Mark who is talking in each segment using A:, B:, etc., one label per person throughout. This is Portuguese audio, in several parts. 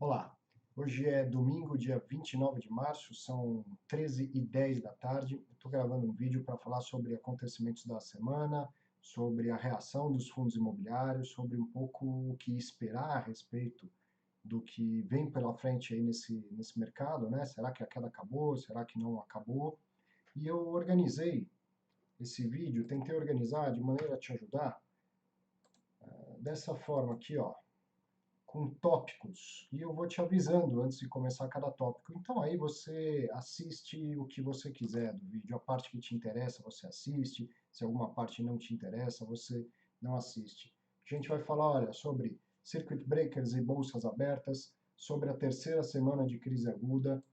A: Olá, hoje é domingo, dia 29 de março, são 13h10 da tarde. Estou gravando um vídeo para falar sobre acontecimentos da semana, sobre a reação dos fundos imobiliários, sobre um pouco o que esperar a respeito do que vem pela frente aí nesse mercado, né? Será que a queda acabou? Será que não acabou? E eu organizei esse vídeo, tentei organizar de maneira a te ajudar, dessa forma aqui, ó, com tópicos, e eu vou te avisando antes de começar cada tópico. Então aí você assiste o que você quiser do vídeo, a parte que te interessa você assiste, se alguma parte não te interessa você não assiste. A gente vai falar, olha, sobre circuit breakers e bolsas abertas, sobre a terceira semana de crise aguda,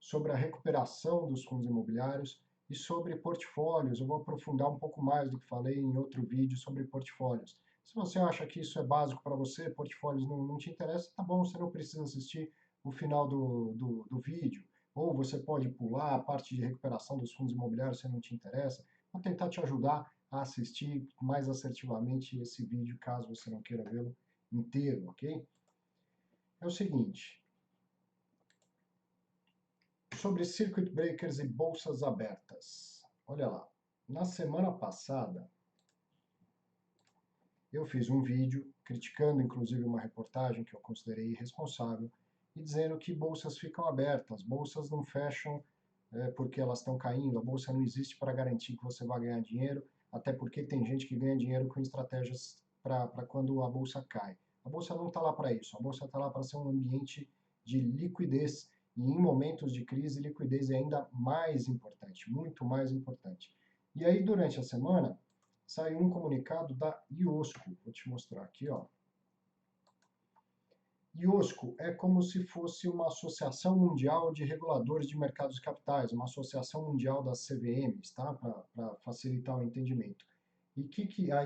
A: sobre a recuperação dos fundos imobiliários e sobre portfólios. Eu vou aprofundar um pouco mais do que falei em outro vídeo sobre portfólios. Se você acha que isso é básico para você, portfólios não te interessa, tá bom, você não precisa assistir o final do vídeo. Ou você pode pular a parte de recuperação dos fundos imobiliários se não te interessa. Vou tentar te ajudar a assistir mais assertivamente esse vídeo, caso você não queira vê-lo inteiro, ok? É o seguinte, sobre circuit breakers e bolsas abertas. Olha lá, na semana passada eu fiz um vídeo criticando inclusive uma reportagem que eu considerei irresponsável e dizendo que bolsas ficam abertas, bolsas não fecham porque elas estão caindo, a bolsa não existe para garantir que você vai ganhar dinheiro, até porque tem gente que ganha dinheiro com estratégias para quando a bolsa cai. A bolsa não está lá para isso, a bolsa está lá para ser um ambiente de liquidez, e em momentos de crise, liquidez é ainda mais importante, muito mais importante. E aí, durante a semana, saiu um comunicado da IOSCO, vou te mostrar aqui, ó. IOSCO é como se fosse uma associação mundial de reguladores de mercados de capitais, uma associação mundial das CVMs, tá? Para facilitar o entendimento. E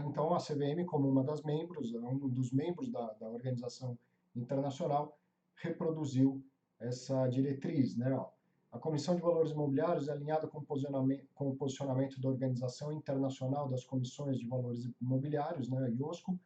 A: então a CVM, como uma das membros, um dos membros da organização internacional, reproduziu essa diretriz, né? Ó. A Comissão de Valores Imobiliários é alinhada com o posicionamento da Organização Internacional das Comissões de Valores Imobiliários, né, IOSCO,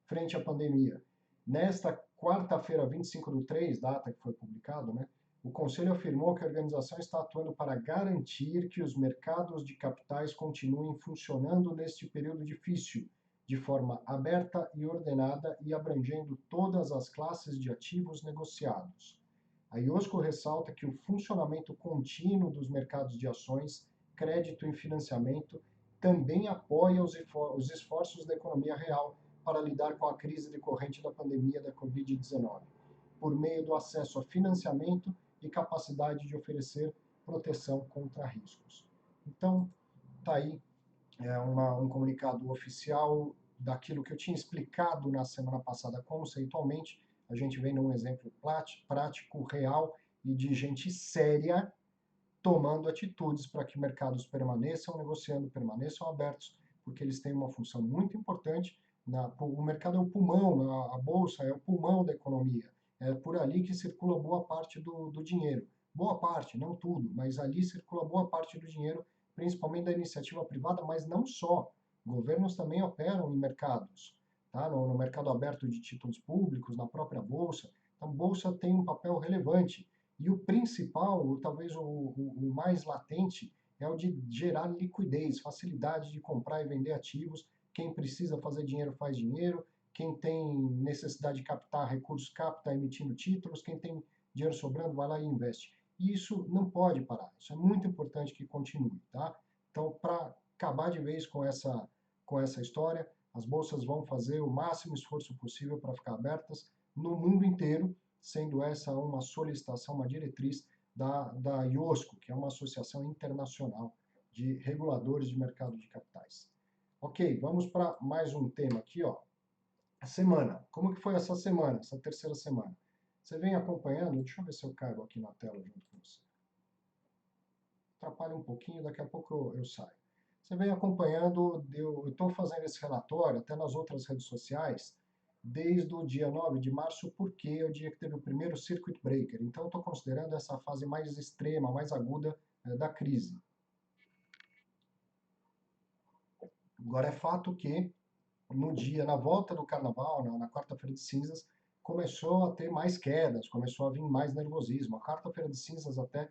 A: frente à pandemia. Nesta quarta-feira, 25/3, data que foi publicado, né, o Conselho afirmou que a organização está atuando para garantir que os mercados de capitais continuem funcionando neste período difícil, de forma aberta e ordenada e abrangendo todas as classes de ativos negociados. A IOSCO ressalta que o funcionamento contínuo dos mercados de ações, crédito e financiamento também apoia os esforços da economia real para lidar com a crise decorrente da pandemia da Covid-19, por meio do acesso a financiamento e capacidade de oferecer proteção contra riscos. Então, está aí um comunicado oficial daquilo que eu tinha explicado na semana passada conceitualmente. A gente vem num exemplo prático, real e de gente séria tomando atitudes para que mercados permaneçam negociando, permaneçam abertos, porque eles têm uma função muito importante. O mercado é o pulmão, a bolsa é o pulmão da economia. É por ali que circula boa parte do dinheiro. Boa parte, não tudo, mas ali circula boa parte do dinheiro, principalmente da iniciativa privada, mas não só. Governos também operam em mercados, tá? No mercado aberto de títulos públicos, na própria bolsa. Então, a bolsa tem um papel relevante. E o principal, ou talvez o mais latente, é o de gerar liquidez, facilidade de comprar e vender ativos. Quem precisa fazer dinheiro faz dinheiro, quem tem necessidade de captar recursos capta emitindo títulos, quem tem dinheiro sobrando vai lá e investe. E isso não pode parar, isso é muito importante que continue, tá? Então, para acabar de vez com essa história, as bolsas vão fazer o máximo esforço possível para ficar abertas no mundo inteiro, sendo essa uma solicitação, uma diretriz da IOSCO, que é uma associação internacional de reguladores de mercado de capitais. Ok, vamos para mais um tema aqui, ó. A semana. Como que foi essa semana, essa terceira semana? Você vem acompanhando, deixa eu ver se eu caibo aqui na tela junto com você. Atrapalha um pouquinho, daqui a pouco eu saio. Você vem acompanhando, eu estou fazendo esse relatório até nas outras redes sociais, desde o dia 9 de março, porque é o dia que teve o primeiro circuit breaker. Então, estou considerando essa fase mais extrema, mais aguda da crise. Agora, é fato que no dia, na volta do carnaval, na quarta-feira de cinzas, começou a ter mais quedas, começou a vir mais nervosismo. A quarta-feira de cinzas até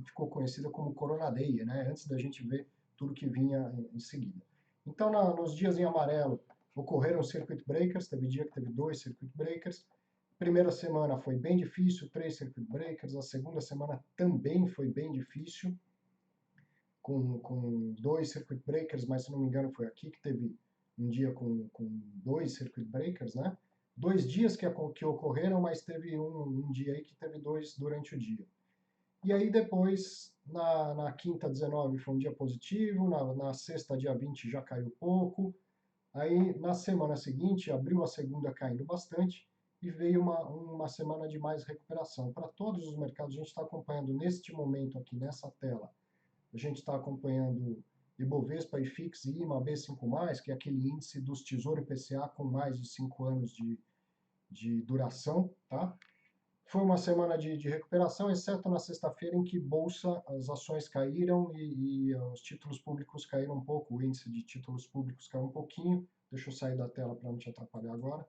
A: ficou conhecida como Corona Day, né? Antes da gente ver tudo que vinha em seguida. Então, nos dias em amarelo, ocorreram circuit breakers, teve dia que teve 2 circuit breakers. Primeira semana foi bem difícil, 3 circuit breakers. A segunda semana também foi bem difícil, com 2 circuit breakers, mas se não me engano foi aqui que teve um dia com 2 circuit breakers, né? 2 dias que ocorreram, mas teve um dia aí que teve 2 durante o dia. E aí depois, na quinta, 19, foi um dia positivo, na sexta, dia 20, já caiu pouco. Aí na semana seguinte, abriu a segunda caindo bastante e veio uma semana de mais recuperação. Para todos os mercados, a gente está acompanhando neste momento aqui, nessa tela, a gente está acompanhando Ibovespa, IFIX e IMA B5+, que é aquele índice dos Tesouro IPCA com mais de 5 anos de duração, tá? Foi uma semana de recuperação, exceto na sexta-feira, em que bolsa, as ações caíram e os títulos públicos caíram um pouco, o índice de títulos públicos caiu um pouquinho. Deixa eu sair da tela para não te atrapalhar agora.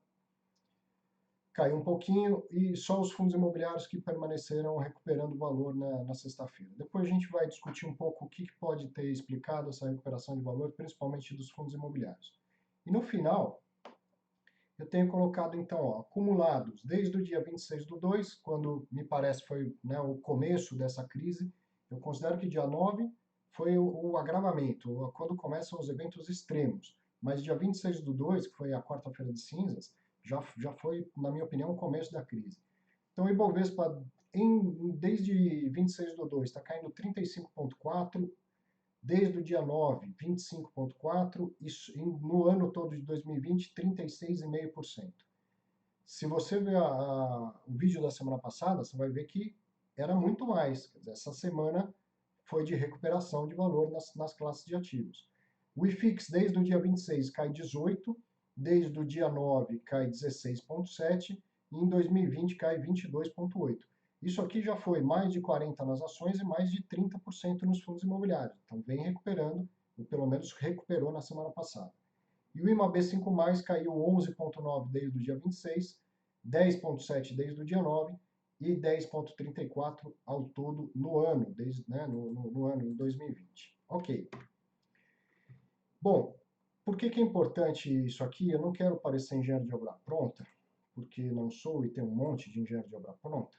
A: Caiu um pouquinho e só os fundos imobiliários que permaneceram recuperando valor na sexta-feira. Depois a gente vai discutir um pouco o que pode ter explicado essa recuperação de valor, principalmente dos fundos imobiliários. E no final, eu tenho colocado, então, ó, acumulados desde o dia 26/2, quando me parece foi, né, o começo dessa crise. Eu considero que dia 9 foi o agravamento, quando começam os eventos extremos. Mas dia 26/2, que foi a quarta-feira de cinzas, já foi, na minha opinião, o começo da crise. Então, o Ibovespa, desde 26/2, está caindo 35,4%, desde o dia 9, 25,4%, e no ano todo de 2020, 36,5%. Se você ver o vídeo da semana passada, você vai ver que era muito mais. Quer dizer, essa semana foi de recuperação de valor nas classes de ativos. O IFIX, desde o dia 26, cai 18%, desde o dia 9, cai 16,7%, e em 2020 cai 22,8%. Isso aqui já foi mais de 40% nas ações e mais de 30% nos fundos imobiliários. Então vem recuperando, ou pelo menos recuperou na semana passada. E o IMAB5+, caiu 11,9% desde o dia 26, 10,7% desde o dia 9 e 10,34% ao todo no ano, no ano em 2020. Ok. Bom, por que é importante isso aqui? Eu não quero parecer engenheiro de obra pronta, porque não sou e tem um monte de engenheiro de obra pronta.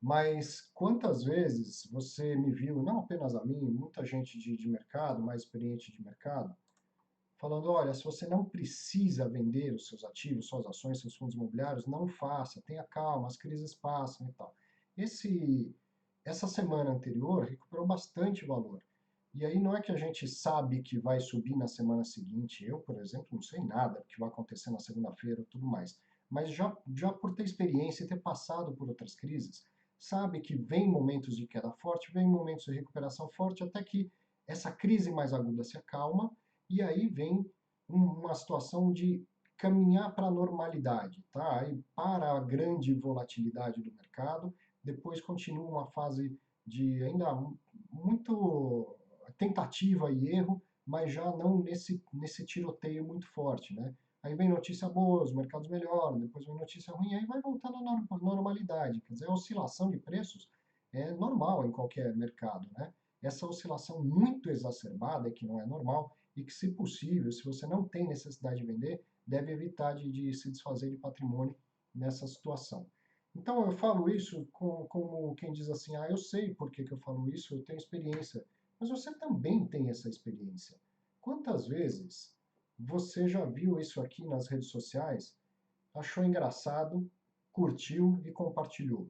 A: Mas quantas vezes você me viu, não apenas a mim, muita gente de mercado, mais experiente de mercado, falando, olha, se você não precisa vender os seus ativos, suas ações, seus fundos imobiliários, não faça, tenha calma, as crises passam e tal. Essa semana anterior recuperou bastante valor. E aí não é que a gente sabe que vai subir na semana seguinte. Eu, por exemplo, não sei nada do que vai acontecer na segunda-feira e tudo mais. Mas já por ter experiência e ter passado por outras crises, sabe que vem momentos de queda forte, vem momentos de recuperação forte, até que essa crise mais aguda se acalma e aí vem uma situação de caminhar para a normalidade, tá? Aí para a grande volatilidade do mercado, depois continua uma fase de ainda muito tentativa e erro, mas já não nesse tiroteio muito forte, né? Aí vem notícia boa, os mercados melhoram, depois vem notícia ruim, aí vai voltando à normalidade. Quer dizer, a oscilação de preços é normal em qualquer mercado, né? Essa oscilação muito exacerbada, que não é normal, e que, se possível, se você não tem necessidade de vender, deve evitar de se desfazer de patrimônio nessa situação. Então, eu falo isso como quem diz assim, eu sei por que eu falo isso, eu tenho experiência. Mas você também tem essa experiência. Quantas vezes você já viu isso aqui nas redes sociais, achou engraçado, curtiu e compartilhou?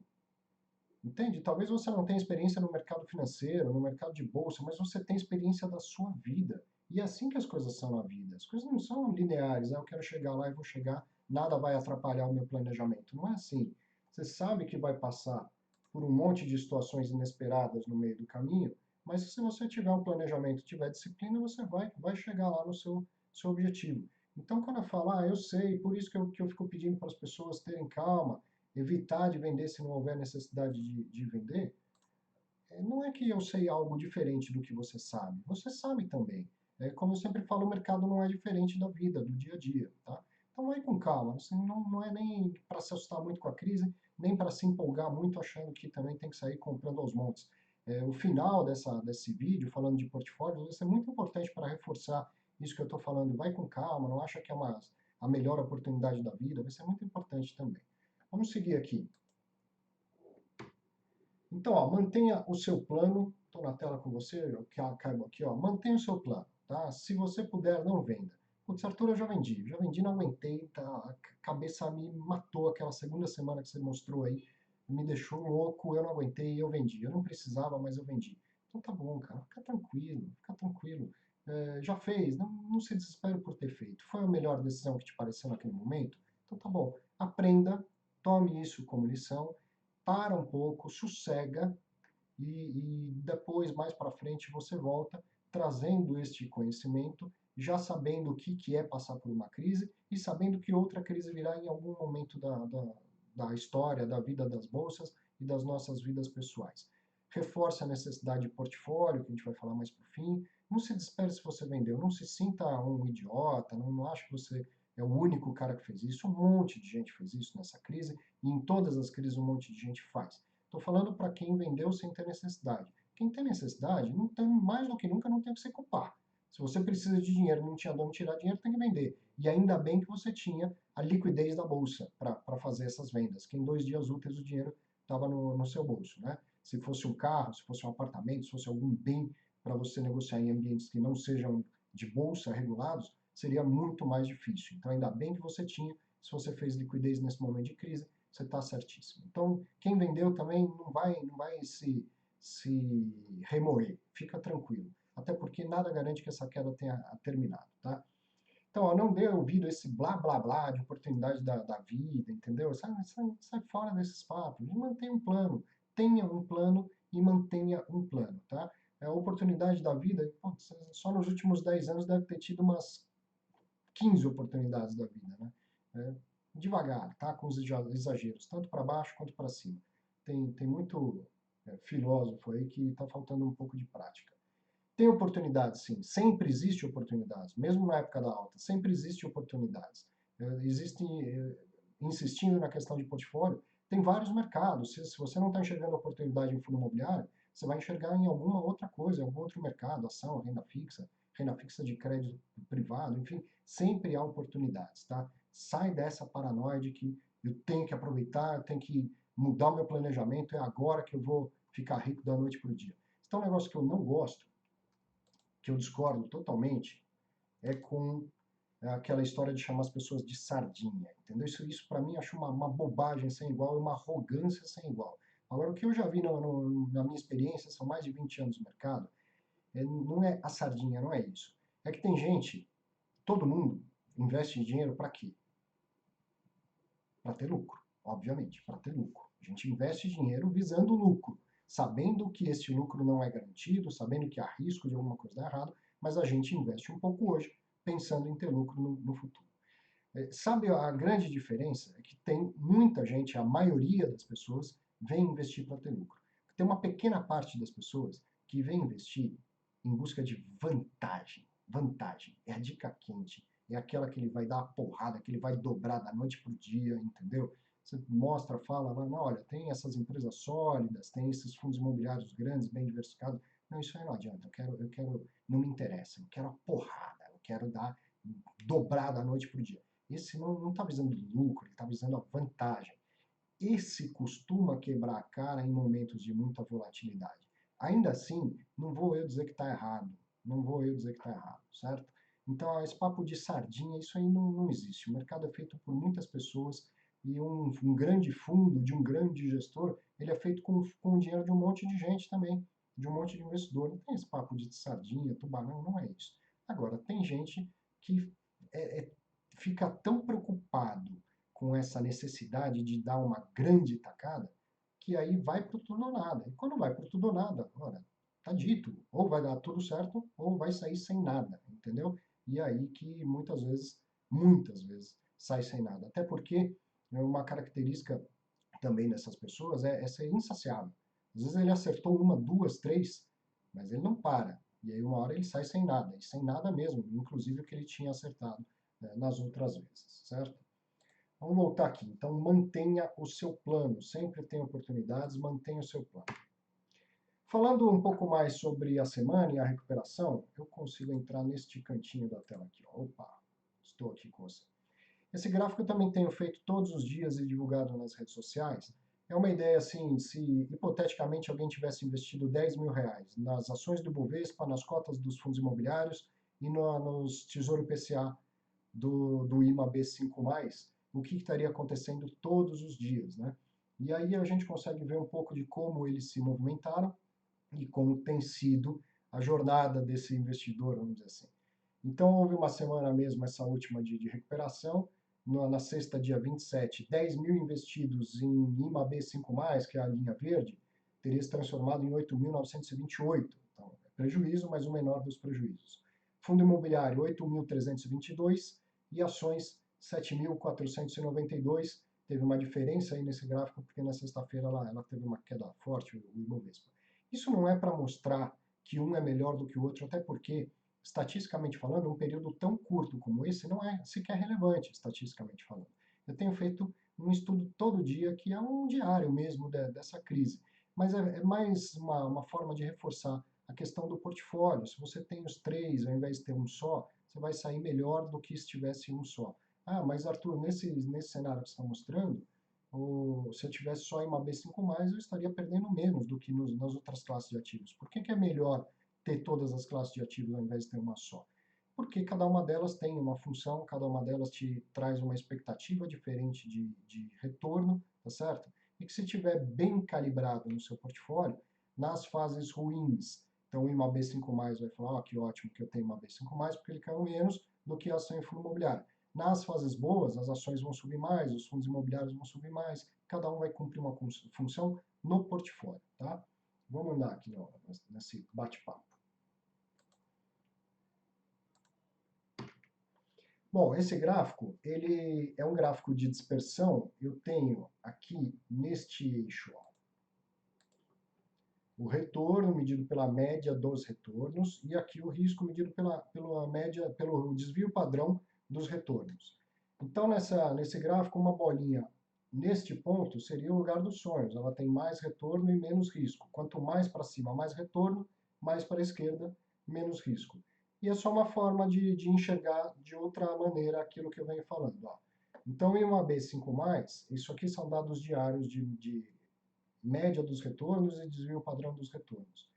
A: Entende? Talvez você não tenha experiência no mercado financeiro, no mercado de bolsa, mas você tem experiência da sua vida. E é assim que as coisas são na vida. As coisas não são lineares, eu quero chegar lá e vou chegar, nada vai atrapalhar o meu planejamento. Não é assim. Você sabe que vai passar por um monte de situações inesperadas no meio do caminho, mas se você tiver um planejamento, tiver disciplina, você vai chegar lá no seu objetivo. Então, quando eu falo, eu sei, por isso que eu fico pedindo para as pessoas terem calma, evitar de vender se não houver necessidade de vender, não é que eu sei algo diferente do que você sabe também. Como eu sempre falo, o mercado não é diferente da vida, do dia a dia, tá? Então vai com calma, assim, não é nem para se assustar muito com a crise, nem para se empolgar muito achando que também tem que sair comprando aos montes. O final desse vídeo, falando de portfólios, vai ser muito importante para reforçar isso que eu estou falando. Vai com calma, não acha que é a melhor oportunidade da vida, vai ser muito importante também. Vamos seguir aqui. Então, ó, mantenha o seu plano. Estou na tela com você, eu caibo aqui, ó. Mantenha o seu plano, tá? Se você puder, não venda. Putz, Arthur, eu já vendi, não aguentei, tá? A cabeça me matou aquela segunda semana que você mostrou aí, me deixou louco, eu não aguentei, eu vendi. Eu não precisava, mas eu vendi. Então tá bom, cara, fica tranquilo, fica tranquilo. Já fez, não se desespere por ter feito. Foi a melhor decisão que te pareceu naquele momento? Então tá bom, aprenda, tome isso como lição, para um pouco, sossega e depois, mais para frente, você volta trazendo este conhecimento, já sabendo o que é passar por uma crise e sabendo que outra crise virá em algum momento da história, da vida das bolsas e das nossas vidas pessoais. Reforce a necessidade de portfólio, que a gente vai falar mais para o fim. Não se desespere se você vendeu, não se sinta um idiota, não ache que você é o único cara que fez isso. Um monte de gente fez isso nessa crise e em todas as crises um monte de gente faz. Estou falando para quem vendeu sem ter necessidade. Quem tem necessidade, não tem, mais do que nunca, não tem que se culpar. Se você precisa de dinheiro, não tinha de onde tirar dinheiro, tem que vender. E ainda bem que você tinha a liquidez da bolsa para fazer essas vendas, que em 2 dias úteis o dinheiro estava no seu bolso. Né? Se fosse um carro, se fosse um apartamento, se fosse algum bem para você negociar em ambientes que não sejam de bolsa regulados, seria muito mais difícil. Então, ainda bem que você tinha, se você fez liquidez nesse momento de crise, você está certíssimo. Então, quem vendeu também não vai se remoer, fica tranquilo. Até porque nada garante que essa queda tenha terminado, tá? Então, ó, não dê ouvido a esse blá blá blá de oportunidade da vida, entendeu? Sai fora desses papos. Mantenha um plano. Tenha um plano e mantenha um plano, tá? A oportunidade da vida, putz, só nos últimos 10 anos deve ter tido umas 15 oportunidades da vida, né? É, devagar, tá? Com os exageros, tanto para baixo quanto para cima. Tem muito filósofo aí que está faltando um pouco de prática. Tem oportunidades, sim. Sempre existe oportunidades, mesmo na época da alta. Sempre existe oportunidades. Existem, insistindo na questão de portfólio, tem vários mercados. Se você não está enxergando oportunidade em fundo imobiliário, você vai enxergar em alguma outra coisa, em algum outro mercado, ação, renda fixa de crédito privado, enfim, sempre há oportunidades, tá? Sai dessa paranoia de que eu tenho que aproveitar, eu tenho que mudar o meu planejamento, é agora que eu vou ficar rico da noite para o dia. Então, um negócio que eu não gosto, que eu discordo totalmente, é com aquela história de chamar as pessoas de sardinha, entendeu? Isso para mim, acho uma bobagem sem igual, uma arrogância sem igual. Agora, o que eu já vi na minha experiência, são mais de 20 anos no mercado, não é a sardinha, não é isso. É que tem gente, todo mundo, investe dinheiro para quê? Para ter lucro, obviamente, para ter lucro. A gente investe dinheiro visando lucro, sabendo que esse lucro não é garantido, sabendo que há risco de alguma coisa dar errado, mas a gente investe um pouco hoje, pensando em ter lucro no futuro. Sabe a grande diferença? É que tem muita gente, a maioria das pessoas, vem investir para ter lucro. Tem uma pequena parte das pessoas que vem investir em busca de vantagem. Vantagem é a dica quente, é aquela que ele vai dar a porrada, que ele vai dobrar da noite para o dia, entendeu? Você mostra, fala lá, não, olha, tem essas empresas sólidas, tem esses fundos imobiliários grandes, bem diversificados. Não, isso aí não adianta, não me interessa, eu quero a porrada, eu quero dobrar da noite para o dia. Esse não está visando lucro, ele está visando a vantagem. Esse costuma quebrar a cara em momentos de muita volatilidade. Ainda assim, não vou eu dizer que está errado. Não vou eu dizer que está errado, certo? Então, esse papo de sardinha, isso aí não existe. O mercado é feito por muitas pessoas e um grande fundo de um grande gestor, ele é feito com o dinheiro de um monte de gente também, de um monte de investidor. Não tem esse papo de sardinha, tubarão, não é isso. Agora, tem gente que é, é, fica tão preocupado com essa necessidade de dar uma grande tacada, que aí vai para tudo ou nada. E quando vai para tudo ou nada, ora, tá dito, ou vai dar tudo certo, ou vai sair sem nada, entendeu? E aí que muitas vezes, sai sem nada. Até porque uma característica também dessas pessoas é ser insaciável. Às vezes ele acertou uma, duas, três, mas ele não para. E aí uma hora ele sai sem nada, e sem nada mesmo, inclusive o que ele tinha acertado nas outras vezes, certo? Vamos voltar aqui. Então, mantenha o seu plano. Sempre tem oportunidades, mantenha o seu plano. Falando um pouco mais sobre a semana e a recuperação, eu consigo entrar neste cantinho da tela aqui. Opa, estou aqui com você. Esse gráfico eu também tenho feito todos os dias e divulgado nas redes sociais. É uma ideia assim, se hipoteticamente alguém tivesse investido R$ 10.000 nas ações do Bovespa, nas cotas dos fundos imobiliários e nos Tesouro IPCA do IMA B5+, o que estaria acontecendo todos os dias, né? E aí a gente consegue ver um pouco de como eles se movimentaram e como tem sido a jornada desse investidor, vamos dizer assim. Então, houve uma semana mesmo, essa última de recuperação, na sexta, dia 27, 10 mil investidos em IMA B5+, que é a linha verde, teria se transformado em 8.928. Então, é prejuízo, mas o menor dos prejuízos. Fundo imobiliário, 8.322 e ações, 7.492. Teve uma diferença aí nesse gráfico, porque na sexta-feira ela teve uma queda forte, o Ibovespa. Isso não é para mostrar que um é melhor do que o outro, até porque, estatisticamente falando, um período tão curto como esse não é sequer relevante, estatisticamente falando. Eu tenho feito um estudo todo dia, que é um diário mesmo dessa crise, mas é mais uma forma de reforçar a questão do portfólio. Se você tem os três, ao invés de ter um só, você vai sair melhor do que se tivesse um só. Ah, mas Arthur, nesse cenário que você está mostrando, se eu tivesse só em uma B5+, eu estaria perdendo menos do que nas outras classes de ativos. Por que é melhor ter todas as classes de ativos ao invés de ter uma só? Porque cada uma delas tem uma função, cada uma delas te traz uma expectativa diferente de retorno, tá certo? E que se tiver bem calibrado no seu portfólio, nas fases ruins, então o IMA B5+, vai falar, que ótimo que eu tenho uma B5+, porque ele caiu menos do que a ação em fundo imobiliário. Nas fases boas, as ações vão subir mais, os fundos imobiliários vão subir mais, cada um vai cumprir uma função no portfólio, tá? Vamos andar aqui nesse bate-papo. Bom, esse gráfico, ele é um gráfico de dispersão. Eu tenho aqui neste eixo, ó, o retorno medido pela média dos retornos e aqui o risco medido pela média, pelo desvio padrão dos retornos. Então, nesse gráfico, uma bolinha neste ponto seria o lugar dos sonhos. Ela tem mais retorno e menos risco. Quanto mais para cima, mais retorno, mais para a esquerda, menos risco. E é só uma forma de enxergar de outra maneira aquilo que eu venho falando. Ó. Então, em uma B5+, isso aqui são dados diários de média dos retornos e desvio padrão dos retornos.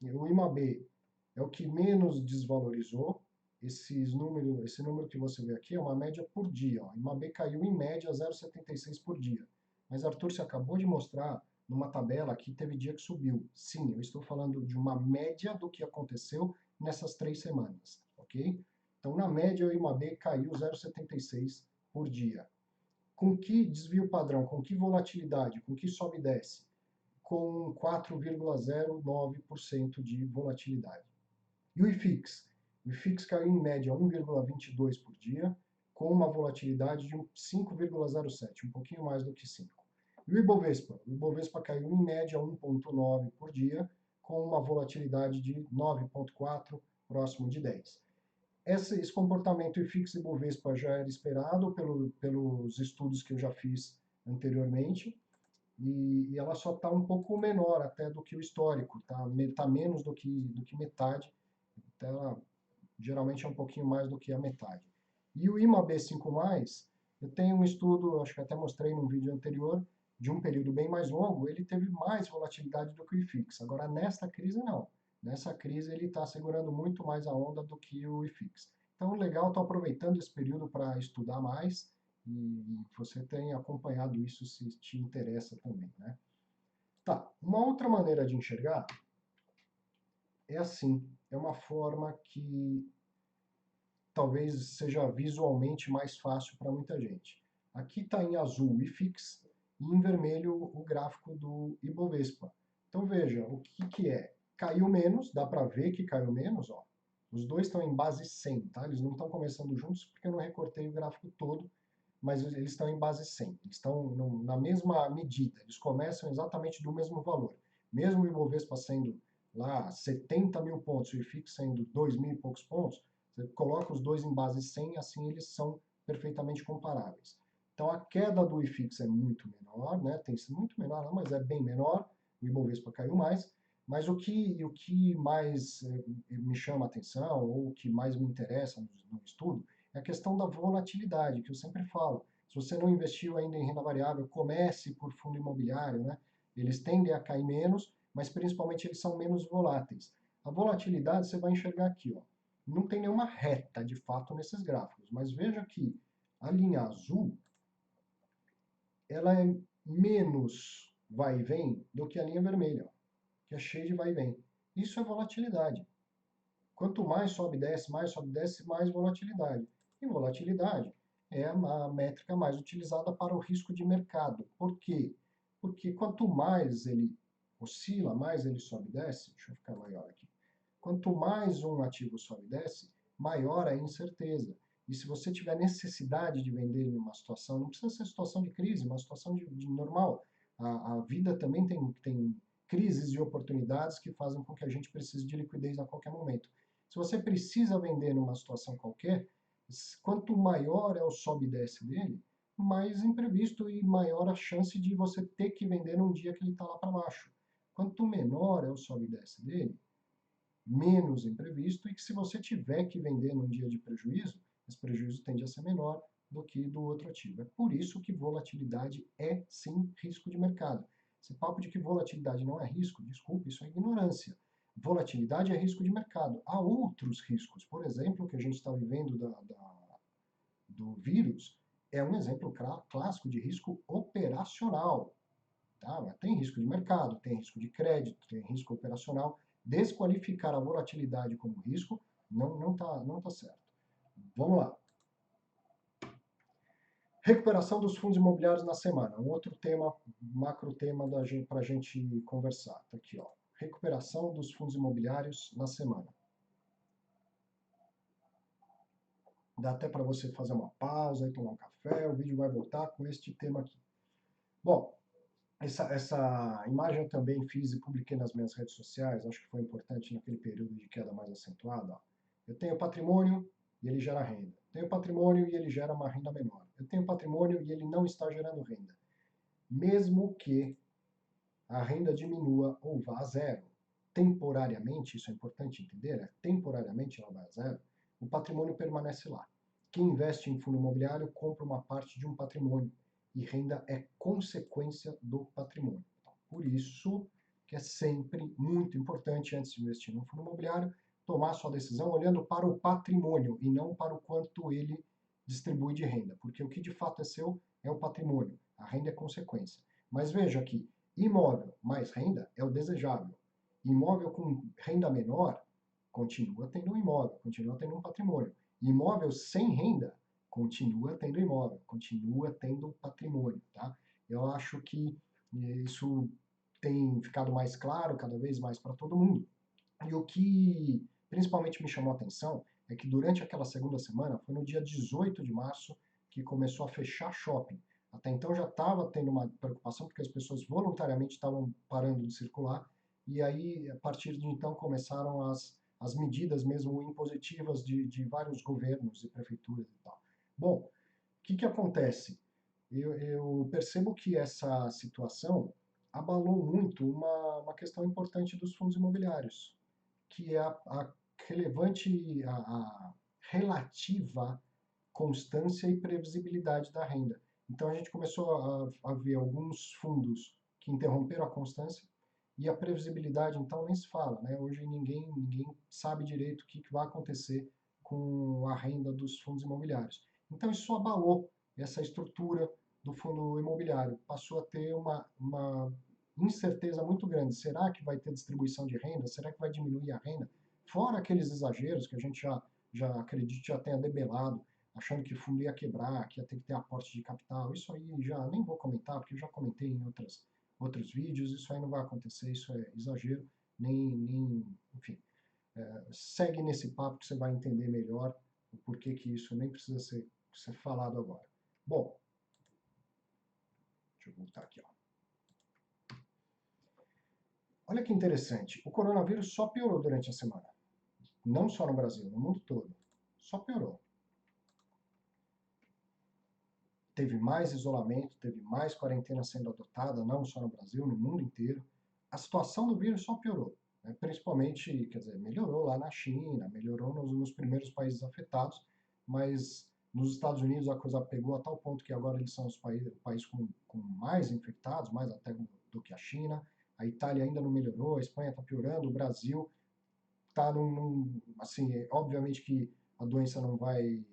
A: O IMAB é o que menos desvalorizou. Esse número que você vê aqui é uma média por dia. Ó. O IMAB caiu em média 0,76 por dia. Mas, Arthur, você acabou de mostrar numa tabela que teve dia que subiu. Sim, eu estou falando de uma média do que aconteceu nessas 3 semanas, ok? Então, na média, o IMAB caiu 0,76 por dia. Com que desvio padrão, com que volatilidade, com que sobe e desce? Com 4,09% de volatilidade. E o IFIX? O IFIX caiu em média 1,22 por dia, com uma volatilidade de 5,07, um pouquinho mais do que 5. E o Ibovespa? O Ibovespa caiu em média 1,9 por dia, com uma volatilidade de 9,4, próximo de 10. Esse comportamento IFIX e Ibovespa já era esperado pelos estudos que eu já fiz anteriormente, e ela só está um pouco menor até do que o histórico, tá menos do que metade, então ela geralmente é um pouquinho mais do que a metade. E o IMA B5+, eu tenho um estudo, acho que até mostrei num vídeo anterior, de um período bem mais longo, ele teve mais volatilidade do que o IFIX. Agora, nesta crise, não. Nessa crise, ele está segurando muito mais a onda do que o IFIX. Então, legal, estou aproveitando esse período para estudar mais e você tem acompanhado isso se te interessa também, né? Tá, uma outra maneira de enxergar é assim, é uma forma que talvez seja visualmente mais fácil para muita gente. Aqui está em azul o IFIX e em vermelho o gráfico do Ibovespa. Então veja, o que é? Caiu menos, dá para ver que caiu menos, ó. Os dois estão em base 100, tá? Eles não estão começando juntos porque eu não recortei o gráfico todo, mas eles estão em base 100, eles estão na mesma medida, eles começam exatamente do mesmo valor. Mesmo o Ibovespa sendo lá 70 mil pontos e o IFIX sendo 2 mil e poucos pontos, Você coloca os dois em base 100, assim eles são perfeitamente comparáveis. Então a queda do IFIX é muito menor, né? Tem sido muito menor, não, mas é bem menor. O Ibovespa caiu mais. Mas o que mais me chama a atenção, ou o que mais me interessa no estudo, é a questão da volatilidade, que eu sempre falo. Se você não investiu ainda em renda variável, comece por fundo imobiliário, né? Eles tendem a cair menos, mas principalmente eles são menos voláteis. A volatilidade você vai enxergar aqui, ó. Não tem nenhuma reta de fato nesses gráficos, mas veja que a linha azul ela é menos vai e vem do que a linha vermelha, ó, que é cheia de vai e vem. Isso é volatilidade. Quanto mais sobe e desce, mais volatilidade. E volatilidade é a métrica mais utilizada para o risco de mercado. Por quê? Porque quanto mais ele oscila, mais ele sobe e desce. Deixa eu ficar maior aqui. Quanto mais um ativo sobe e desce, maior a incerteza. E se você tiver necessidade de vender em uma situação, não precisa ser situação de crise, uma situação de normal. A vida também tem crises e oportunidades que fazem com que a gente precise de liquidez a qualquer momento. Se você precisa vender numa situação qualquer, quanto maior é o sobe e desce dele, mais imprevisto e maior a chance de você ter que vender num dia que ele está lá para baixo. Quanto menor é o sobe e desce dele, menos imprevisto, e que se você tiver que vender num dia de prejuízo, esse prejuízo tende a ser menor do que do outro ativo. É por isso que volatilidade é sim risco de mercado. Esse papo de que volatilidade não é risco, desculpe, isso é ignorância. Volatilidade é risco de mercado. Há outros riscos, por exemplo, que a gente está vivendo do vírus, é um exemplo clássico de risco operacional. Tá? Mas tem risco de mercado, tem risco de crédito, tem risco operacional. Desqualificar a volatilidade como risco não tá certo. Vamos lá. Recuperação dos fundos imobiliários na semana. Um outro tema, macro tema para a gente conversar. Tá aqui, ó. Recuperação dos fundos imobiliários na semana. Dá até para você fazer uma pausa e tomar um café. O vídeo vai voltar com este tema aqui. Bom, essa imagem eu também fiz e publiquei nas minhas redes sociais, acho que foi importante naquele período de queda mais acentuada. Ó. Eu tenho patrimônio e ele gera renda. Tenho patrimônio e ele gera uma renda menor. Eu tenho patrimônio e ele não está gerando renda. Mesmo que a renda diminua ou vá a zero, temporariamente, isso é importante entender, temporariamente ela vai a zero, o patrimônio permanece lá. Quem investe em fundo imobiliário compra uma parte de um patrimônio e renda é consequência do patrimônio. Então, por isso que é sempre muito importante, antes de investir no fundo imobiliário, tomar sua decisão olhando para o patrimônio e não para o quanto ele distribui de renda, porque o que de fato é seu é o patrimônio, a renda é consequência. Mas veja que imóvel mais renda é o desejável. Imóvel com renda menor continua tendo um imóvel, continua tendo um patrimônio. Imóvel sem renda continua tendo imóvel, continua tendo patrimônio, tá? Eu acho que isso tem ficado mais claro cada vez mais para todo mundo. E o que principalmente me chamou a atenção é que durante aquela segunda semana, foi no dia 18 de março, que começou a fechar shopping. Até então já estava tendo uma preocupação, porque as pessoas voluntariamente estavam parando de circular, e aí, a partir de então, começaram as medidas mesmo impositivas de vários governos e prefeituras e tal. Bom, o que acontece? Eu percebo que essa situação abalou muito uma questão importante dos fundos imobiliários, que é a relevante, a relativa constância e previsibilidade da renda. Então a gente começou a ver alguns fundos que interromperam a constância e a previsibilidade, então, nem se fala, né? Hoje ninguém sabe direito o que vai acontecer com a renda dos fundos imobiliários. Então isso abalou essa estrutura do fundo imobiliário, passou a ter uma incerteza muito grande. Será que vai ter distribuição de renda? Será que vai diminuir a renda? Fora aqueles exageros que a gente já acredito, já tenha debelado, achando que o fundo ia quebrar, que ia ter que ter aporte de capital. Isso aí já nem vou comentar, porque eu já comentei em outros vídeos, isso aí não vai acontecer, isso é exagero, enfim. Segue nesse papo que você vai entender melhor o porquê que isso nem precisa ser falado agora. Bom, deixa eu voltar aqui, ó. Olha que interessante, o coronavírus só piorou durante a semana. Não só no Brasil, no mundo todo. só piorou. Teve mais isolamento, teve mais quarentena sendo adotada, não só no Brasil, no mundo inteiro. A situação do vírus só piorou, né? Principalmente, quer dizer, melhorou lá na China, melhorou nos primeiros países afetados, mas nos Estados Unidos a coisa pegou a tal ponto que agora eles são o país com mais infectados, mais até do que a China. A Itália ainda não melhorou, a Espanha está piorando, o Brasil está assim, obviamente que a doença não vai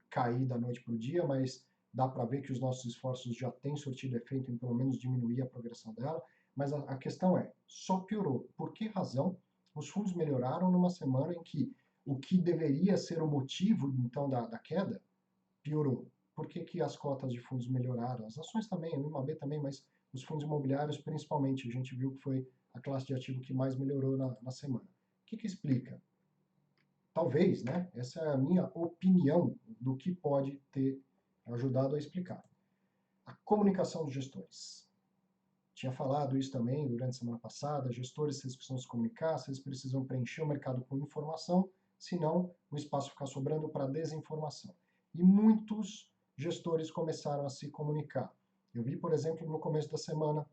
A: cair da noite para o dia, mas dá para ver que os nossos esforços já têm surtido efeito em pelo menos diminuir a progressão dela. Mas a questão é, só piorou. Por que razão os fundos melhoraram numa semana em que o que deveria ser o motivo, então, da queda, piorou? Por que, que as cotas de fundos melhoraram? As ações também, o IMAB também, mas os fundos imobiliários, principalmente, a gente viu que foi a classe de ativo que mais melhorou na semana. O que explica? Talvez, né? Essa é a minha opinião do que pode ter ajudado a explicar. A comunicação dos gestores. Tinha falado isso também durante a semana passada. Gestores, vocês precisam se comunicar, vocês precisam preencher o mercado com informação, senão o espaço fica sobrando para desinformação. E muitos gestores começaram a se comunicar. Eu vi, por exemplo, no começo da semana,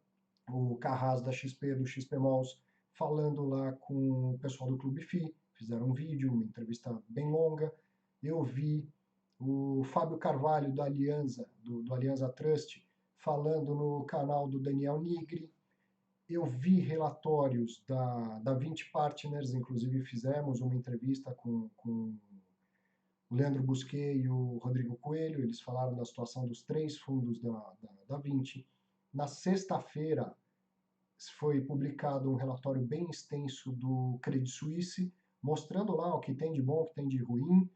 A: o Carras da XP, do XP Malls, falando lá com o pessoal do Clube FI, fizeram um vídeo, uma entrevista bem longa. Eu vi o Fábio Carvalho da Alianza, do Alianza Trust, falando no canal do Daniel Nigri. Eu vi relatórios da 20 Partners, inclusive fizemos uma entrevista com o Leandro Busquet e o Rodrigo Coelho, eles falaram da situação dos 3 fundos da 20. Na sexta-feira foi publicado um relatório bem extenso do Credit Suisse, mostrando lá o que tem de bom, o que tem de ruim.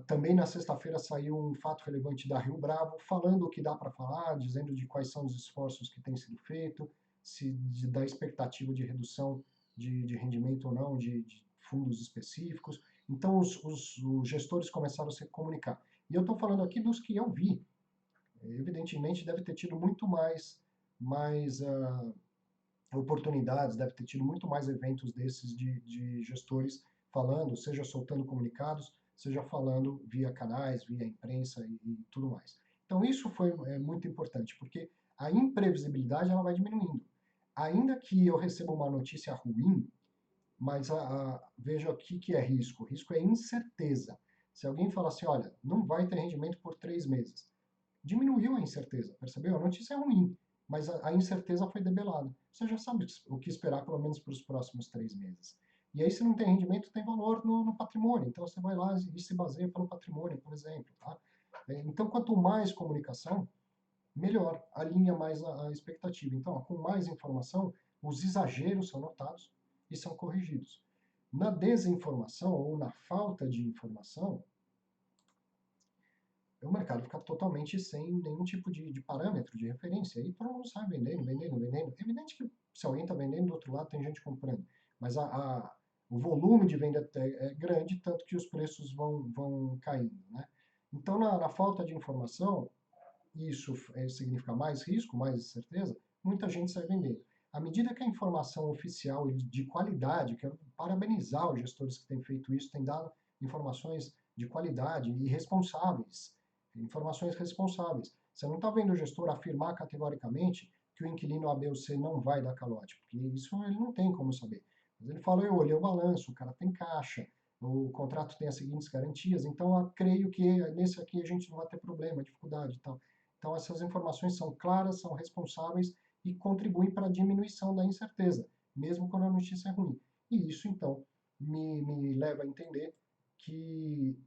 A: Também na sexta-feira saiu um fato relevante da Rio Bravo, falando o que dá para falar, dizendo de quais são os esforços que têm sido feitos, da expectativa de redução de rendimento ou não de fundos específicos. Então, os gestores começaram a se comunicar. E eu estou falando aqui dos que eu vi. Evidentemente, deve ter tido muito mais oportunidades, deve ter tido muito mais eventos desses de gestores falando, seja soltando comunicados, seja falando via canais, via imprensa e tudo mais. Então isso foi muito importante, porque a imprevisibilidade ela vai diminuindo. Ainda que eu receba uma notícia ruim, mas veja o que é risco. Risco é incerteza. Se alguém fala assim, olha, não vai ter rendimento por 3 meses, diminuiu a incerteza, percebeu? A notícia é ruim, mas a incerteza foi debelada. Você já sabe o que esperar, pelo menos para os próximos 3 meses. E aí, se não tem rendimento, tem valor no patrimônio. Então, você vai lá e se baseia pelo patrimônio, por exemplo. Tá? Então, quanto mais comunicação, melhor, alinha mais a expectativa. Então, com mais informação, os exageros são notados e são corrigidos. Na desinformação ou na falta de informação, o mercado fica totalmente sem nenhum tipo de parâmetro, de referência. Aí todo mundo sai vendendo, vendendo, vendendo. É evidente que se alguém está vendendo, do outro lado tem gente comprando. Mas o volume de venda é grande, tanto que os preços vão caindo. Né? Então, na falta de informação, isso significa mais risco, mais incerteza, muita gente sai vendendo. À medida que a informação oficial e de qualidade, quero parabenizar os gestores que têm feito isso, têm dado informações de qualidade e responsáveis, informações responsáveis. Você não está vendo o gestor afirmar categoricamente que o inquilino A, B ou C não vai dar calote, porque isso ele não tem como saber. Mas ele fala, eu olhei o balanço, o cara tem caixa, o contrato tem as seguintes garantias, então eu creio que nesse aqui a gente não vai ter problema, dificuldade e tal. Então essas informações são claras, são responsáveis e contribuem para a diminuição da incerteza, mesmo quando a notícia é ruim. E isso, então, me leva a entender que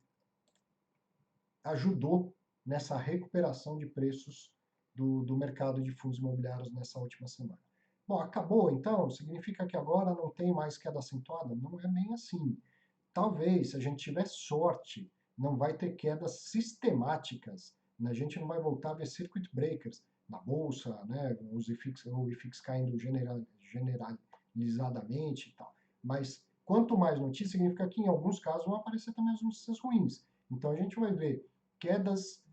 A: ajudou nessa recuperação de preços do mercado de fundos imobiliários nessa última semana. Bom, acabou então? Significa que agora não tem mais queda acentuada? Não é bem assim. Talvez, se a gente tiver sorte, não vai ter quedas sistemáticas. Né? A gente não vai voltar a ver circuit breakers na bolsa, né? Os IFIX caindo generalizadamente e tal. Mas quanto mais notícia, significa que em alguns casos vão aparecer também as notícias ruins. Então a gente vai ver quedas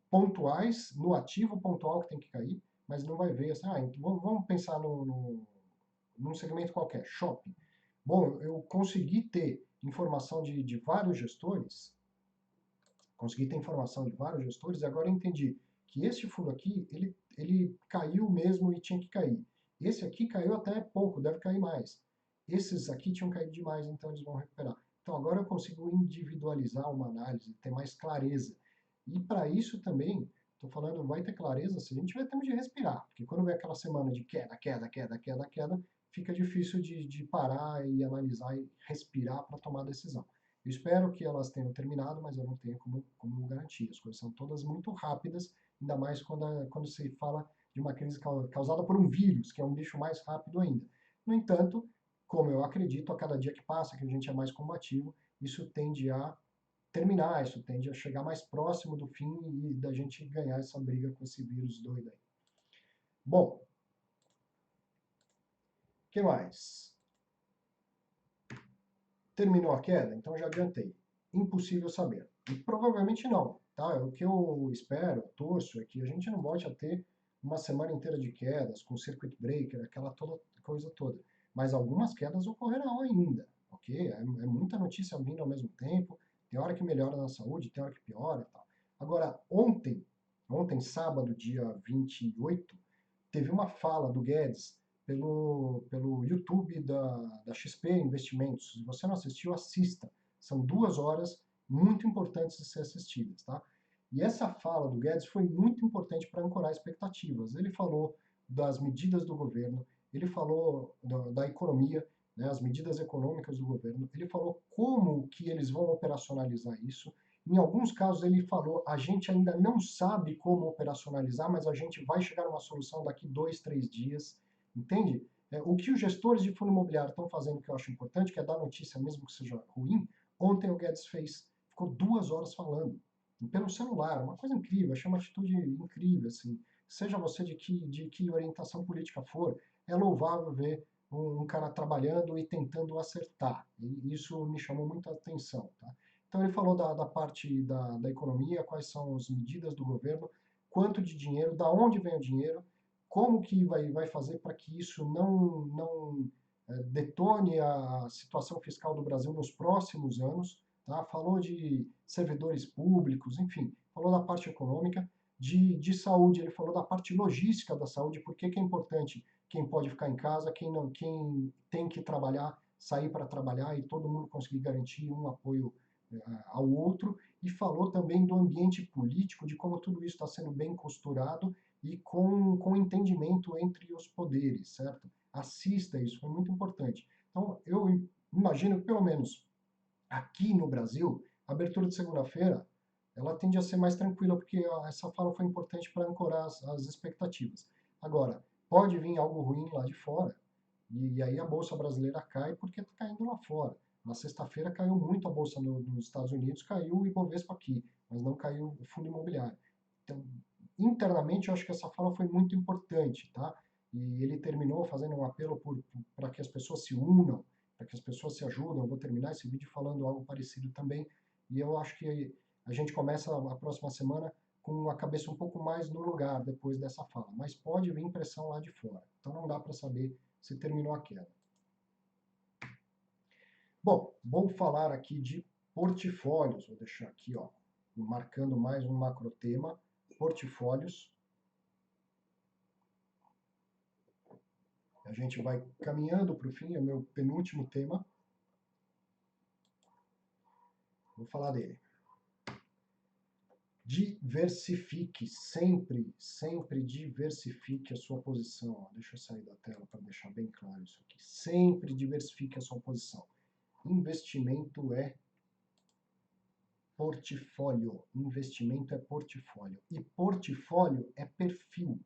A: pontuais no ativo pontual que tem que cair, mas não vai ver assim, então vamos pensar num segmento qualquer, shopping. Bom, eu consegui ter informação de vários gestores, consegui ter informação de vários gestores, e agora eu entendi que este fundo aqui, ele caiu mesmo e tinha que cair. Esse aqui caiu até pouco, deve cair mais. Esses aqui tinham caído demais, então eles vão recuperar. Então agora eu consigo individualizar uma análise, ter mais clareza. E para isso também, estou falando, vai ter clareza se a gente tiver tempo de respirar, porque quando vem aquela semana de queda, queda, queda, queda, queda, fica difícil de parar e analisar e respirar para tomar decisão. Eu espero que elas tenham terminado, mas eu não tenho como garantir. As coisas são todas muito rápidas, ainda mais quando se fala de uma crise causada por um vírus, que é um bicho mais rápido ainda. No entanto, como eu acredito, a cada dia que passa, que a gente é mais combativo, isso tende a terminar, isso tende a chegar mais próximo do fim e da gente ganhar essa briga com esse vírus doido aí. Bom, o que mais? Terminou a queda? Então já adiantei. Impossível saber. E provavelmente não, tá? O que eu espero, torço, é que a gente não volte a ter uma semana inteira de quedas, com circuit breaker, aquela coisa toda. Mas algumas quedas ocorrerão ainda, ok? É muita notícia vindo ao mesmo tempo, tem hora que melhora na saúde, tem hora que piora e tal. Agora, ontem, sábado, dia 28, teve uma fala do Guedes pelo YouTube da XP Investimentos. Se você não assistiu, assista. São 2 horas muito importantes de ser assistidas, tá? E essa fala do Guedes foi muito importante para ancorar expectativas. Ele falou das medidas do governo, ele falou da economia, né, as medidas econômicas do governo, ele falou como que eles vão operacionalizar isso. Em alguns casos ele falou, a gente ainda não sabe como operacionalizar, mas a gente vai chegar a uma solução daqui 2, 3 dias, entende? O que os gestores de fundo imobiliário estão fazendo, que eu acho importante, que é dar notícia mesmo que seja ruim, ontem o Guedes fez, ficou 2 horas falando, pelo celular, uma coisa incrível, achei uma atitude incrível, assim, seja você de que orientação política for, é louvável ver um cara trabalhando e tentando acertar, e isso me chamou muita atenção, tá? Então ele falou da parte da economia, quais são as medidas do governo, quanto de dinheiro, da onde vem o dinheiro, como que vai fazer para que isso não detone a situação fiscal do Brasil nos próximos anos, tá? Falou de servidores públicos, enfim, falou da parte econômica, de saúde, ele falou da parte logística da saúde, por que é importante quem pode ficar em casa, quem tem que trabalhar, sair para trabalhar e todo mundo conseguir garantir um apoio ao outro, e falou também do ambiente político, de como tudo isso está sendo bem costurado e com entendimento entre os poderes, certo? Assista isso, foi muito importante. Então, eu imagino que, pelo menos aqui no Brasil, a abertura de segunda-feira, ela tende a ser mais tranquila, porque essa fala foi importante para ancorar as expectativas. Agora, pode vir algo ruim lá de fora, e aí a Bolsa Brasileira cai porque está caindo lá fora. Na sexta-feira caiu muito a Bolsa nos Estados Unidos, caiu o Ibovespa aqui, mas não caiu o fundo imobiliário. Então, internamente, eu acho que essa fala foi muito importante, tá? E ele terminou fazendo um apelo para que as pessoas se unam, para que as pessoas se ajudem. Eu vou terminar esse vídeo falando algo parecido também, e eu acho que a gente começa a próxima semana com a cabeça um pouco mais no lugar depois dessa fala, mas pode vir pressão lá de fora, então não dá para saber se terminou a queda. Bom, vou falar aqui de portfólios, vou deixar aqui, ó, marcando mais um macro tema, portfólios. A gente vai caminhando para o fim, é o meu penúltimo tema. Vou falar dele. Diversifique, sempre, sempre diversifique a sua posição. Ó, deixa eu sair da tela para deixar bem claro isso aqui. Sempre diversifique a sua posição. Investimento é portfólio. Investimento é portfólio. E portfólio é perfil.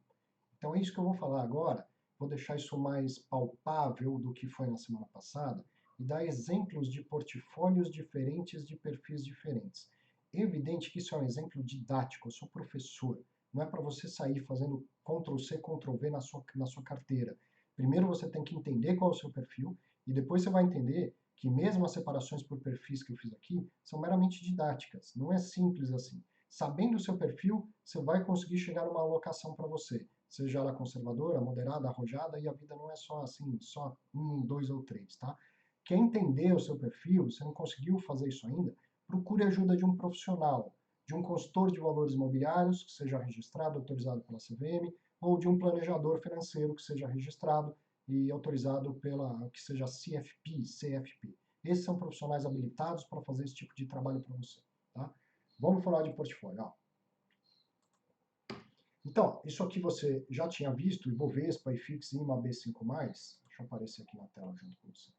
A: Então é isso que eu vou falar agora. Vou deixar isso mais palpável do que foi na semana passada e dar exemplos de portfólios diferentes de perfis diferentes. É evidente que isso é um exemplo didático. Eu sou professor. Não é para você sair fazendo Ctrl+C, Ctrl+V na sua carteira. Primeiro você tem que entender qual é o seu perfil e depois você vai entender que mesmo as separações por perfis que eu fiz aqui são meramente didáticas. Não é simples assim. Sabendo o seu perfil, você vai conseguir chegar numa alocação para você. Seja ela conservadora, moderada, arrojada, e a vida não é só assim, só 1, 2 ou 3, tá? quer entender o seu perfil, você não conseguiu fazer isso ainda, procure ajuda de um profissional, de um consultor de valores imobiliários, que seja registrado, autorizado pela CVM, ou de um planejador financeiro que seja registrado e autorizado pela, que seja CFP, CFP. Esses são profissionais habilitados para fazer esse tipo de trabalho para você. Tá? Vamos falar de portfólio. Ó. Então, isso aqui você já tinha visto, Ibovespa, IFIX, IMA, B5+. Deixa eu aparecer aqui na tela junto com você.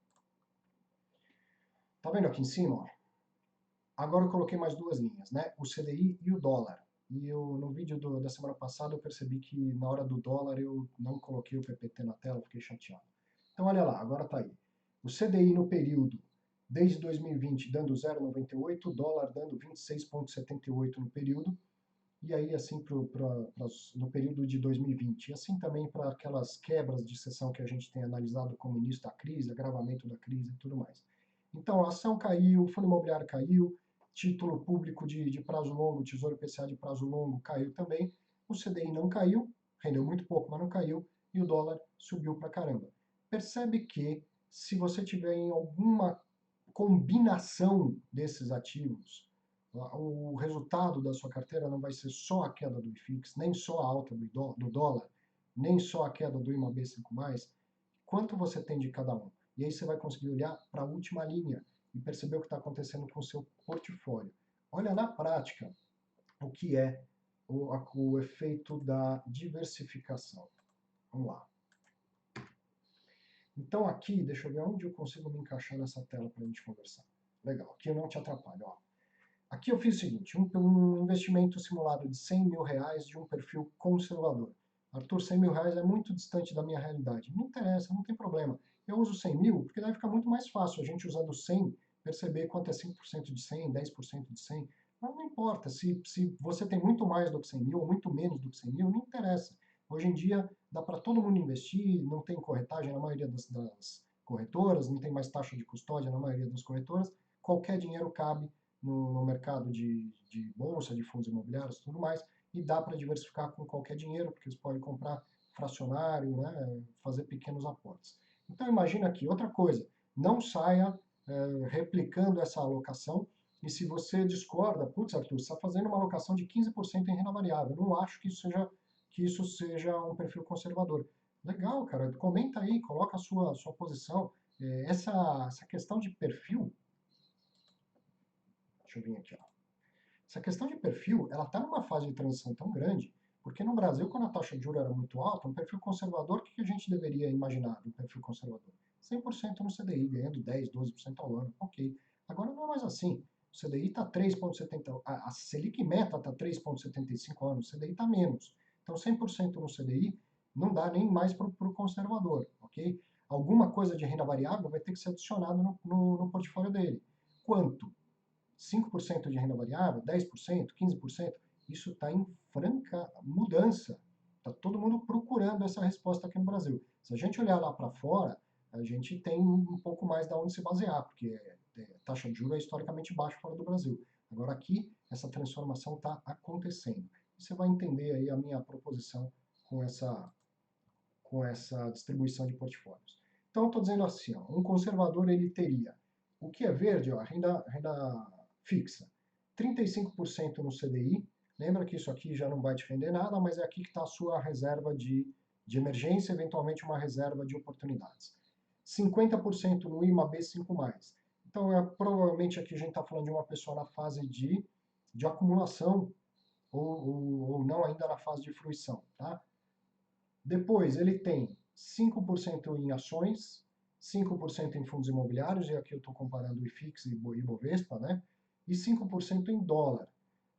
A: Tá vendo aqui em cima? Ó? Agora eu coloquei mais duas linhas, né? O CDI e o dólar. E no vídeo da semana passada eu percebi que na hora do dólar eu não coloquei o PPT na tela, fiquei chateado. Então olha lá, agora tá aí. O CDI no período, desde 2020, dando 0,98, o dólar dando 26,78 no período, e aí assim no período de 2020. E assim também para aquelas quebras de sessão que a gente tem analisado como início da crise, agravamento da crise e tudo mais. Então a ação caiu, o fundo imobiliário caiu, título público de prazo longo, Tesouro IPCA de prazo longo caiu também, o CDI não caiu, rendeu muito pouco, mas não caiu, e o dólar subiu pra caramba. Percebe que se você tiver em alguma combinação desses ativos, o resultado da sua carteira não vai ser só a queda do IFIX, nem só a alta do dólar, nem só a queda do IMAB5+, quanto você tem de cada um. E aí você vai conseguir olhar para a última linha e perceber o que está acontecendo com o seu portfólio. Olha na prática o que é o efeito da diversificação. Vamos lá. Então aqui, deixa eu ver onde eu consigo me encaixar nessa tela para a gente conversar. Legal, aqui eu não te atrapalho. Ó. Aqui eu fiz o seguinte, um investimento simulado de 100 mil reais de um perfil conservador. Arthur, 100 mil reais é muito distante da minha realidade. Não interessa, não tem problema. Eu uso 100 mil porque daí fica muito mais fácil a gente usando 100 perceber quanto é 5% de 100, 10% de 100. Mas não importa, se você tem muito mais do que 100 mil ou muito menos do que 100 mil, não interessa. Hoje em dia dá para todo mundo investir, não tem corretagem na maioria das corretoras, não tem mais taxa de custódia na maioria das corretoras, qualquer dinheiro cabe no mercado de bolsa, de fundos imobiliários e tudo mais, e dá para diversificar com qualquer dinheiro, porque você pode comprar fracionário, né, fazer pequenos aportes. Então imagina aqui, outra coisa, não saia replicando essa alocação, e se você discorda, putz, Arthur, você está fazendo uma alocação de 15% em renda variável, eu não acho que isso seja um perfil conservador. Legal, cara, comenta aí, coloca a sua posição. Essa questão de perfil, deixa eu vir aqui, ó. Essa questão de perfil, ela está numa fase de transição tão grande, porque no Brasil, quando a taxa de juros era muito alta, um perfil conservador, o que a gente deveria imaginar de um perfil conservador? 100% no CDI, ganhando 10, 12% ao ano, ok. Agora não é mais assim. O CDI está 3,70, a Selic meta está 3,75 ao ano, o CDI está menos. Então 100% no CDI não dá nem mais para o conservador, ok? Alguma coisa de renda variável vai ter que ser adicionado no portfólio dele. Quanto? 5% de renda variável, 10%, 15%, isso está em franca mudança. Está todo mundo procurando essa resposta aqui no Brasil. Se a gente olhar lá para fora, a gente tem um pouco mais da onde se basear, porque a taxa de juros é historicamente baixa fora do Brasil. Agora aqui, essa transformação está acontecendo. Você vai entender aí a minha proposição com essa distribuição de portfólios. Então, eu estou dizendo assim, ó, um conservador ele teria o que é verde, ó, renda fixa, 35% no CDI. Lembra que isso aqui já não vai defender nada, mas é aqui que está a sua reserva de emergência, eventualmente uma reserva de oportunidades. 50% no IMA B5+. Então, provavelmente aqui a gente está falando de uma pessoa na fase de acumulação ou não ainda na fase de fruição. Tá? Depois, ele tem 5% em ações, 5% em fundos imobiliários, e aqui eu estou comparando o IFIX e o Ibovespa, né? E 5% em dólar.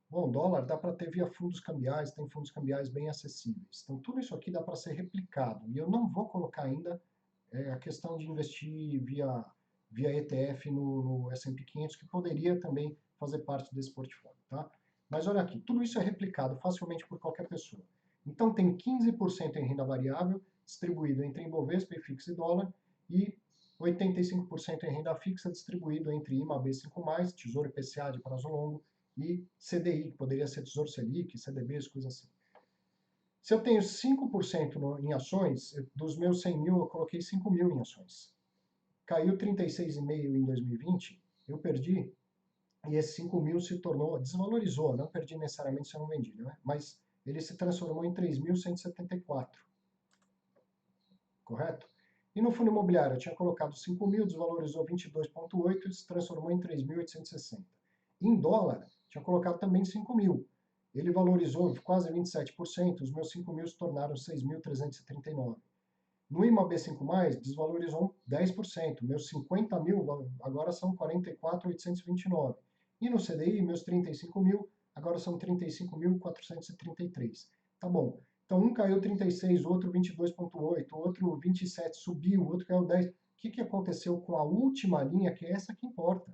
A: Bom, dólar dá para ter via fundos cambiais, tem fundos cambiais bem acessíveis. Então, tudo isso aqui dá para ser replicado. E eu não vou colocar ainda a questão de investir via ETF no S&P 500, que poderia também fazer parte desse portfólio, tá? Mas olha aqui, tudo isso é replicado facilmente por qualquer pessoa. Então, tem 15% em renda variável, distribuído entre Ibovespa, IFIX e dólar, e 85% em renda fixa, distribuído entre IMA B5+, Tesouro IPCA de prazo longo, e CDI, que poderia ser Tesouro Selic, CDBs, coisas assim. Se eu tenho 5% em ações, dos meus 100 mil, eu coloquei 5 mil em ações. caiu 36,5 em 2020, eu perdi, e esse 5 mil se tornou, desvalorizou, não perdi necessariamente se eu não vendi, né? Mas ele se transformou em 3.174, correto? E no fundo imobiliário, eu tinha colocado 5 mil, desvalorizou 22,8 e se transformou em 3.860. Em dólar, tinha colocado também 5 mil. Ele valorizou quase 27%, os meus 5 mil se tornaram 6.339. No IMAB5+, desvalorizou 10%, meus 50 mil agora são 44.829. E no CDI, meus 35 mil agora são 35.433. Tá bom. Então um caiu 36, o outro 22,8, o outro 27 subiu, o outro caiu 10. O que aconteceu com a última linha, que é essa que importa?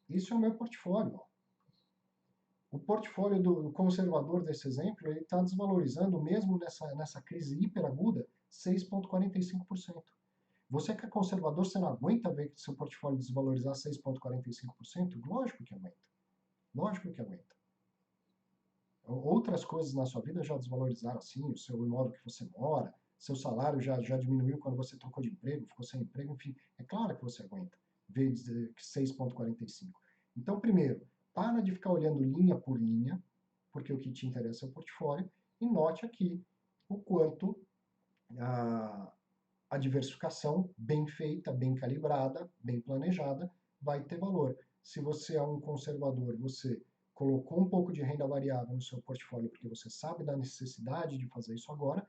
A: Isso é o meu portfólio. Ó. O portfólio do conservador desse exemplo, ele está desvalorizando, mesmo nessa crise hiperaguda, 6,45%. Você que é conservador, você não aguenta ver seu portfólio desvalorizar 6,45%? Lógico que aguenta. Lógico que aguenta. Outras coisas na sua vida já desvalorizaram assim, o seu imóvel que você mora, seu salário já diminuiu quando você trocou de emprego, ficou sem emprego, enfim, é claro que você aguenta ver 6,45. Então, primeiro, para de ficar olhando linha por linha, porque o que te interessa é o portfólio, e note aqui o quanto a diversificação bem feita, bem calibrada, bem planejada, vai ter valor. Se você é um conservador, você colocou um pouco de renda variável no seu portfólio porque você sabe da necessidade de fazer isso agora,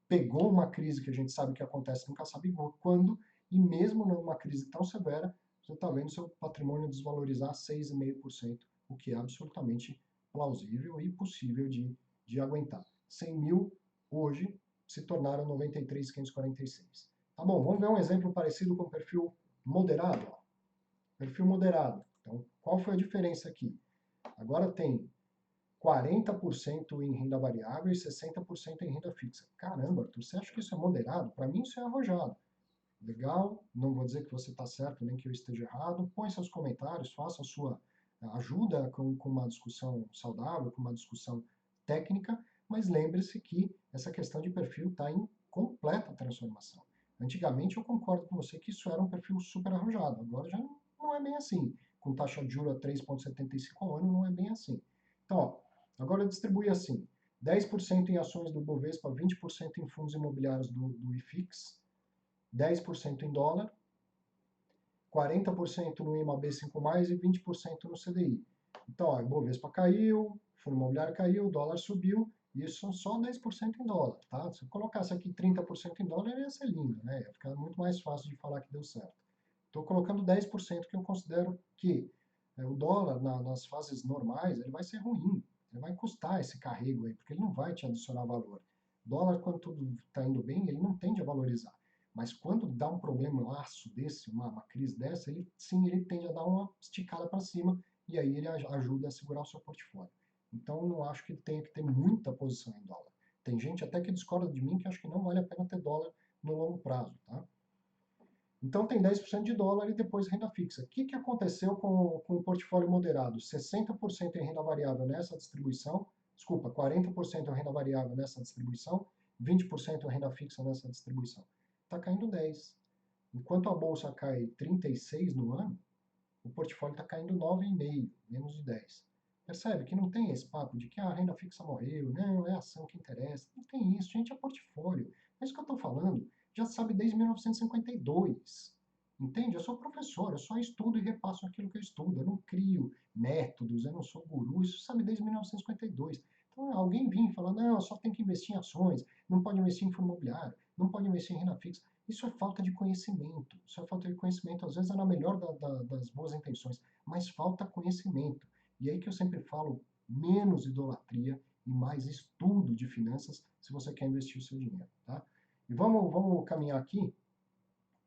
A: pegou uma crise que a gente sabe que acontece, nunca sabe quando, e mesmo numa crise tão severa, você está vendo seu patrimônio desvalorizar 6,5%, o que é absolutamente plausível e possível de aguentar. 100 mil hoje se tornaram 93.546. Tá bom, vamos ver um exemplo parecido com o perfil moderado. Ó. Perfil moderado. Então, qual foi a diferença aqui? Agora tem 40% em renda variável e 60% em renda fixa. Caramba, Arthur, você acha que isso é moderado? Para mim isso é arrojado. Legal, não vou dizer que você está certo nem que eu esteja errado. Põe seus comentários, faça a sua ajuda com uma discussão saudável, com uma discussão técnica, mas lembre-se que essa questão de perfil está em completa transformação. Antigamente eu concordo com você que isso era um perfil super arrojado, agora já não é bem assim. Com taxa de juros a 3,75 ao ano não é bem assim. Então, ó, agora eu distribuí assim: 10% em ações do Bovespa, 20% em fundos imobiliários do IFIX, 10% em dólar, 40% no IMAB5+, e 20% no CDI. Então, ó, o Bovespa caiu, o fundo imobiliário caiu, o dólar subiu, e isso são só 10% em dólar, tá? Se eu colocasse aqui 30% em dólar, ia ser lindo, né? Ia ficar muito mais fácil de falar que deu certo. Estou colocando 10% que eu considero que o dólar, nas fases normais, ele vai ser ruim, ele vai custar esse carrego aí, porque ele não vai te adicionar valor. Dólar, quando tudo está indo bem, ele não tende a valorizar. Mas quando dá um problemaço desse, uma crise dessa, ele sim, ele tende a dar uma esticada para cima e aí ele ajuda a segurar o seu portfólio. Então, eu não acho que tenha que ter muita posição em dólar. Tem gente até que discorda de mim que acha que não vale a pena ter dólar no longo prazo, tá? Então tem 10% de dólar e depois renda fixa. O que aconteceu com o portfólio moderado? 60% em renda variável nessa distribuição, desculpa, 40% em renda variável nessa distribuição, 20% em renda fixa nessa distribuição. Está caindo 10. Enquanto a bolsa cai 36 no ano, o portfólio está caindo 9,5, menos de 10. Percebe que não tem esse papo de que a renda fixa morreu, não, é a ação que interessa. Não tem isso, gente, é portfólio. É isso que eu estou falando. Já sabe desde 1952. Entende? Eu sou professor, eu só estudo e repasso aquilo que eu estudo. Eu não crio métodos, eu não sou guru, isso sabe desde 1952. Então, alguém vir e falar, não, só tem que investir em ações, não pode investir em fundo imobiliário, não pode investir em renda fixa. Isso é falta de conhecimento. Isso é falta de conhecimento. Às vezes é na melhor das boas intenções, mas falta conhecimento. E aí que eu sempre falo, menos idolatria e mais estudo de finanças se você quer investir o seu dinheiro, tá? E vamos caminhar aqui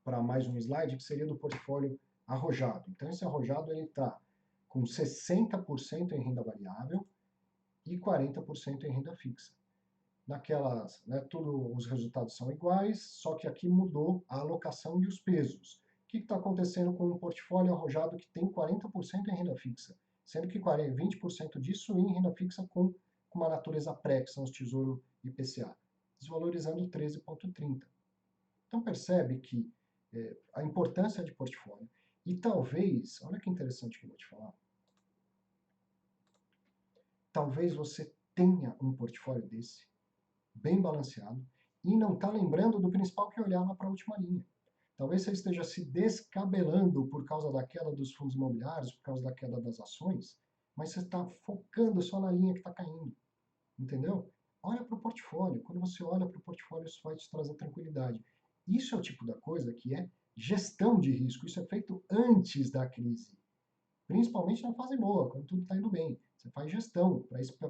A: para mais um slide que seria do portfólio arrojado. Então esse arrojado ele está com 60% em renda variável e 40% em renda fixa. Naquelas, né, todos os resultados são iguais, só que aqui mudou a alocação e os pesos. O que está acontecendo com um portfólio arrojado que tem 40% em renda fixa? Sendo que 20% disso em renda fixa com uma natureza pré, que são os Tesouro IPCA, desvalorizando 13,30. Então percebe que a importância de portfólio. E talvez, olha que interessante que eu vou te falar, talvez você tenha um portfólio desse, bem balanceado, e não está lembrando do principal que é olhar lá para a última linha. Talvez você esteja se descabelando por causa da queda dos fundos imobiliários, por causa da queda das ações, mas você está focando só na linha que está caindo, entendeu? Olha para o portfólio. Quando você olha para o portfólio, isso vai te trazer tranquilidade. Isso é o tipo da coisa que é gestão de risco. Isso é feito antes da crise, principalmente na fase boa, quando tudo está indo bem. Você faz gestão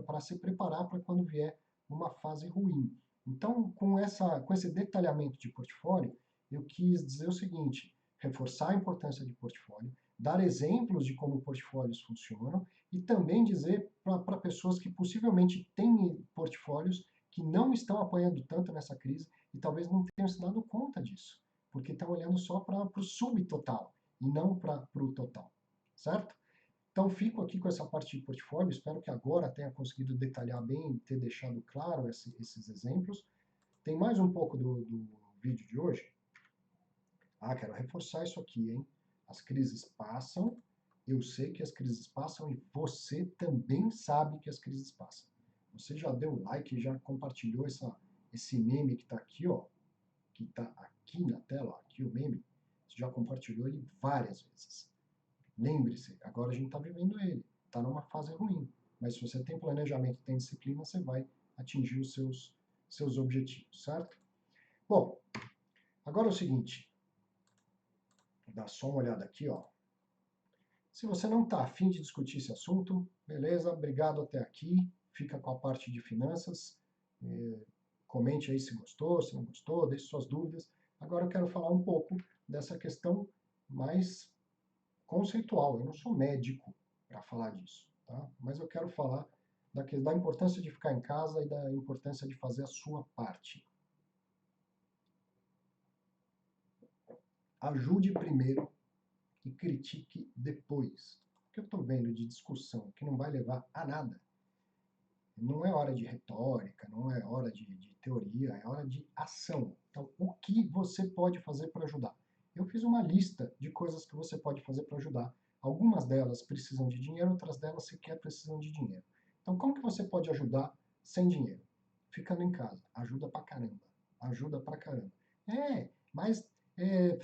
A: para se preparar para quando vier uma fase ruim. Então, com esse detalhamento de portfólio, eu quis dizer o seguinte: reforçar a importância de portfólio, dar exemplos de como portfólios funcionam e também dizer para pessoas que possivelmente têm portfólios que não estão apanhando tanto nessa crise e talvez não tenham se dado conta disso, porque estão olhando só para o subtotal e não para o total, certo? Então, fico aqui com essa parte de portfólio. Espero que agora tenha conseguido detalhar bem, ter deixado claro esses exemplos. Tem mais um pouco do vídeo de hoje. Quero reforçar isso aqui, hein? As crises passam, eu sei que as crises passam e você também sabe que as crises passam. Você já deu like, já compartilhou esse meme que está aqui, ó, que está aqui na tela, aqui o meme, você já compartilhou ele várias vezes. Lembre-se, agora a gente está vivendo ele, está numa fase ruim. Mas se você tem planejamento, tem disciplina, você vai atingir os seus objetivos, certo? Bom, agora é o seguinte, dá só uma olhada aqui, ó. Se você não está afim de discutir esse assunto, beleza, obrigado até aqui, fica com a parte de finanças, comente aí se gostou, se não gostou, deixe suas dúvidas. Agora eu quero falar um pouco dessa questão mais conceitual. Eu não sou médico para falar disso, tá? Mas eu quero falar da importância de ficar em casa e da importância de fazer a sua parte. Ajude primeiro e critique depois. O que eu estou vendo de discussão que não vai levar a nada. Não é hora de retórica, não é hora de teoria, é hora de ação. Então, o que você pode fazer para ajudar? Eu fiz uma lista de coisas que você pode fazer para ajudar. Algumas delas precisam de dinheiro, outras delas sequer precisam de dinheiro. Então, como que você pode ajudar sem dinheiro? Ficando em casa. Ajuda pra caramba. Ajuda pra caramba. Mas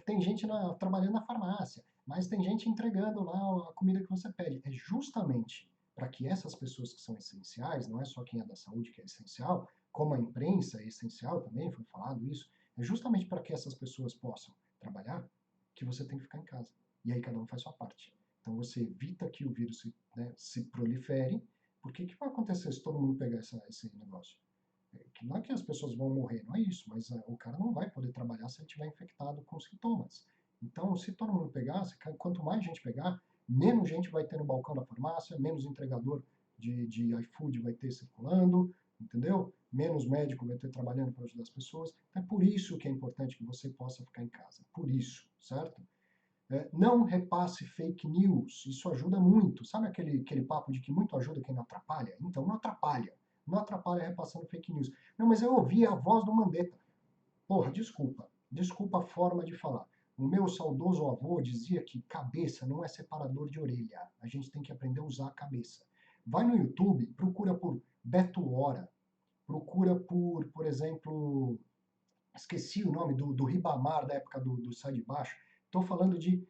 A: tem gente trabalhando na farmácia, mas tem gente entregando lá a comida que você pede. É justamente para que essas pessoas que são essenciais, não é só quem é da saúde que é essencial, como a imprensa é essencial também, foi falado isso, é justamente para que essas pessoas possam trabalhar que você tem que ficar em casa. E aí cada um faz sua parte. Então você evita que o vírus se prolifere, porque o que vai acontecer se todo mundo pegar esse negócio? Que não é que as pessoas vão morrer, não é isso, mas o cara não vai poder trabalhar se ele estiver infectado com sintomas. Então, se todo mundo pegar, quanto mais gente pegar, menos gente vai ter no balcão da farmácia, menos entregador de iFood vai ter circulando, entendeu? Menos médico vai ter trabalhando para ajudar as pessoas. Então, é por isso que é importante que você possa ficar em casa. Por isso, certo? Não repasse fake news, isso ajuda muito. Sabe aquele papo de que muito ajuda quem não atrapalha? Então, não atrapalha. Não atrapalha repassando fake news. Não, mas eu ouvi a voz do Mandetta. Porra, desculpa. Desculpa a forma de falar. O meu saudoso avô dizia que cabeça não é separador de orelha. A gente tem que aprender a usar a cabeça. Vai no YouTube, procura por Beto Hora. Procura por exemplo, esqueci o nome do Ribamar, da época do Sai de Baixo. Estou falando de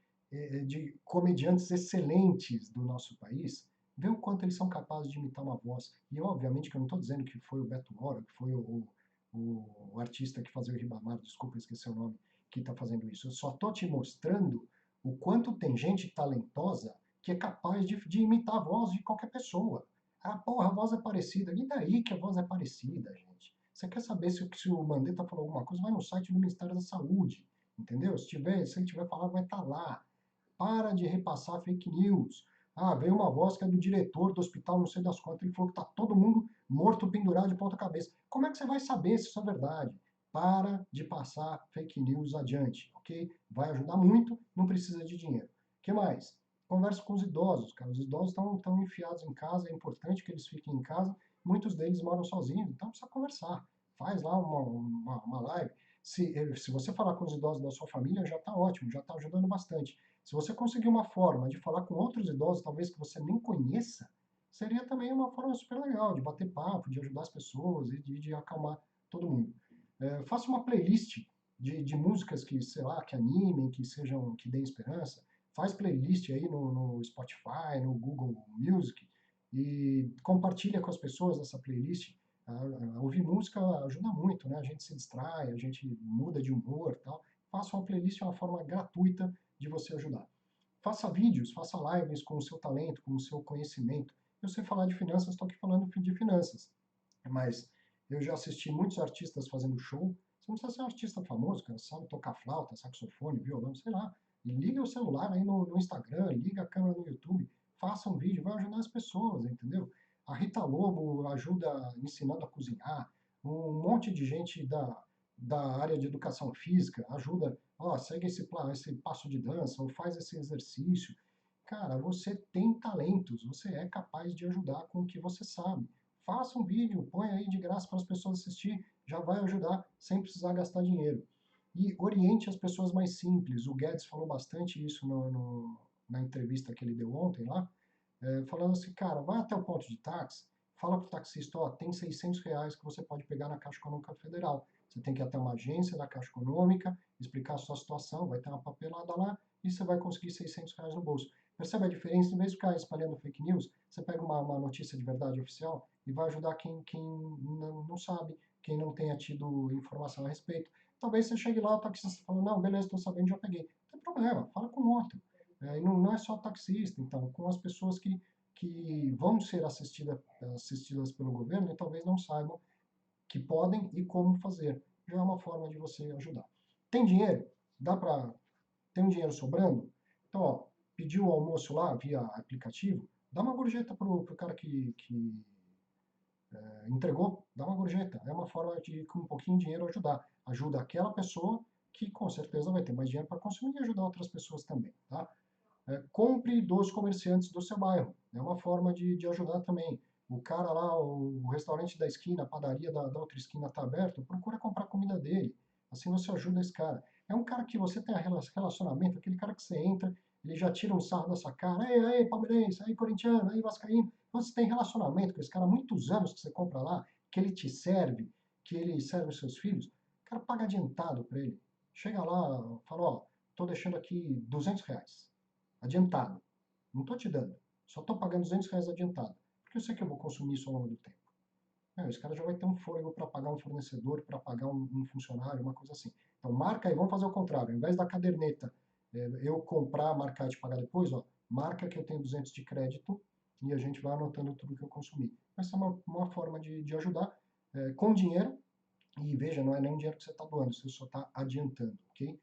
A: comediantes excelentes do nosso país. Vê o quanto eles são capazes de imitar uma voz. E, obviamente, que eu não estou dizendo que foi o Beto Hora, que foi o artista que fazia o Ribamar, desculpa, esqueci o nome, que está fazendo isso. Eu só estou te mostrando o quanto tem gente talentosa que é capaz de imitar a voz de qualquer pessoa. Porra, a voz é parecida. E daí que a voz é parecida, gente? Você quer saber se o Mandetta falou alguma coisa, vai no site do Ministério da Saúde, entendeu? Se ele tiver falado, vai estar lá. Para de repassar fake news. Veio uma voz que é do diretor do hospital, não sei das quantas, ele falou que está todo mundo morto, pendurado de ponta cabeça. Como é que você vai saber se isso é verdade? Para de passar fake news adiante, ok? Vai ajudar muito, não precisa de dinheiro. O que mais? Conversa com os idosos, cara. Os idosos estão enfiados em casa, é importante que eles fiquem em casa. Muitos deles moram sozinhos, então precisa conversar. Faz lá uma live. Se você falar com os idosos da sua família, já está ótimo, já está ajudando bastante. Se você conseguir uma forma de falar com outros idosos, talvez que você nem conheça, seria também uma forma super legal de bater papo, de ajudar as pessoas e de acalmar todo mundo. Faça uma playlist de músicas que, sei lá, que animem, que sejam, que deem esperança. Faz playlist aí no Spotify, no Google Music e compartilha com as pessoas essa playlist. Ouvir música ajuda muito, né? A gente se distrai, a gente muda de humor, tal. Faça uma playlist, é uma forma gratuita de você ajudar. Faça vídeos, faça lives com o seu talento, com o seu conhecimento. Eu sei falar de finanças, estou aqui falando de finanças, mas eu já assisti muitos artistas fazendo show. Você não precisa ser um artista famoso, cara, sabe tocar flauta, saxofone, violão, sei lá. E liga o celular aí no Instagram, liga a câmera no YouTube, faça um vídeo, vai ajudar as pessoas, entendeu? A Rita Lobo ajuda ensinando a cozinhar, um monte de gente da área de educação física ajuda, ó, segue esse passo de dança, ou faz esse exercício. Cara, você tem talentos, você é capaz de ajudar com o que você sabe. Faça um vídeo, põe aí de graça para as pessoas assistir, já vai ajudar sem precisar gastar dinheiro. E oriente as pessoas mais simples. O Guedes falou bastante isso na entrevista que ele deu ontem lá, falando assim, cara, vai até o ponto de táxi, fala para o taxista, ó, tem R$ 600 que você pode pegar na Caixa Econômica Federal. Você tem que ir até uma agência da Caixa Econômica, explicar a sua situação, vai ter uma papelada lá e você vai conseguir R$ 600 no bolso. Percebe a diferença? Em vez de ficar espalhando fake news, você pega uma notícia de verdade oficial e vai ajudar quem não sabe, quem não tenha tido informação a respeito. Talvez você chegue lá, o taxista fala, não, beleza, estou sabendo, já peguei. Não tem problema, fala com outro. E não é só taxista, então, com as pessoas que vão ser assistidas pelo governo e talvez não saibam que podem e como fazer. Já é uma forma de você ajudar. Tem dinheiro? Dá para. Tem um dinheiro sobrando? Então, ó, pediu o almoço lá via aplicativo, dá uma gorjeta pro cara que entregou, dá uma gorjeta. É uma forma de, com um pouquinho de dinheiro, ajudar. Ajuda aquela pessoa que com certeza vai ter mais dinheiro para consumir e ajudar outras pessoas também, tá? Compre dos comerciantes do seu bairro. É uma forma de ajudar também. O cara lá, o restaurante da esquina, a padaria da outra esquina está aberto, procura comprar comida dele. Assim você ajuda esse cara. É um cara que você tem relacionamento, aquele cara que você entra, ele já tira um sarro da sua cara. Ei, aí, palmeirense, aí, corintiano, aí, vascaíno. Então, você tem relacionamento com esse cara há muitos anos que você compra lá, que ele te serve, que ele serve os seus filhos. O cara paga adiantado para ele. Chega lá, fala, ó, tô deixando aqui R$ 200 adiantado. Não estou te dando. Só estou pagando R$ 200 adiantado. Porque eu sei que eu vou consumir isso ao longo do tempo. Esse cara já vai ter um fôlego para pagar um fornecedor, para pagar um funcionário, uma coisa assim. Então marca aí, vamos fazer o contrário. Ao invés da caderneta eu comprar, marcar e te pagar depois, ó, marca que eu tenho 200 de crédito e a gente vai anotando tudo que eu consumi. Essa é uma forma de ajudar com dinheiro. E veja, não é nem dinheiro que você está doando, você só está adiantando, ok?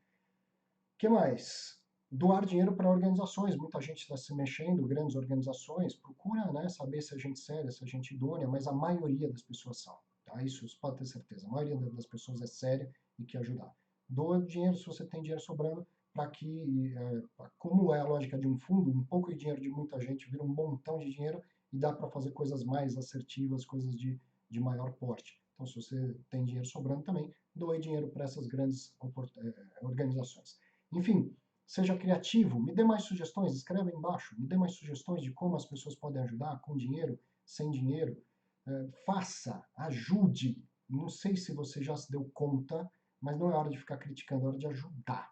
A: Que mais? Doar dinheiro para organizações. Muita gente está se mexendo, grandes organizações. Procura, né, saber se a gente é séria, se a gente é idônea, mas a maioria das pessoas são. Tá? Isso você pode ter certeza. A maioria das pessoas é séria e quer ajudar. Doa dinheiro se você tem dinheiro sobrando, para que, como é a lógica de um fundo, um pouco de dinheiro de muita gente vira um montão de dinheiro e dá para fazer coisas mais assertivas, coisas de maior porte. Então, se você tem dinheiro sobrando também, doe dinheiro para essas grandes organizações. Enfim, seja criativo, me dê mais sugestões, escreve aí embaixo, me dê mais sugestões de como as pessoas podem ajudar, com dinheiro, sem dinheiro. Faça, ajude. Não sei se você já se deu conta, mas não é hora de ficar criticando, é hora de ajudar.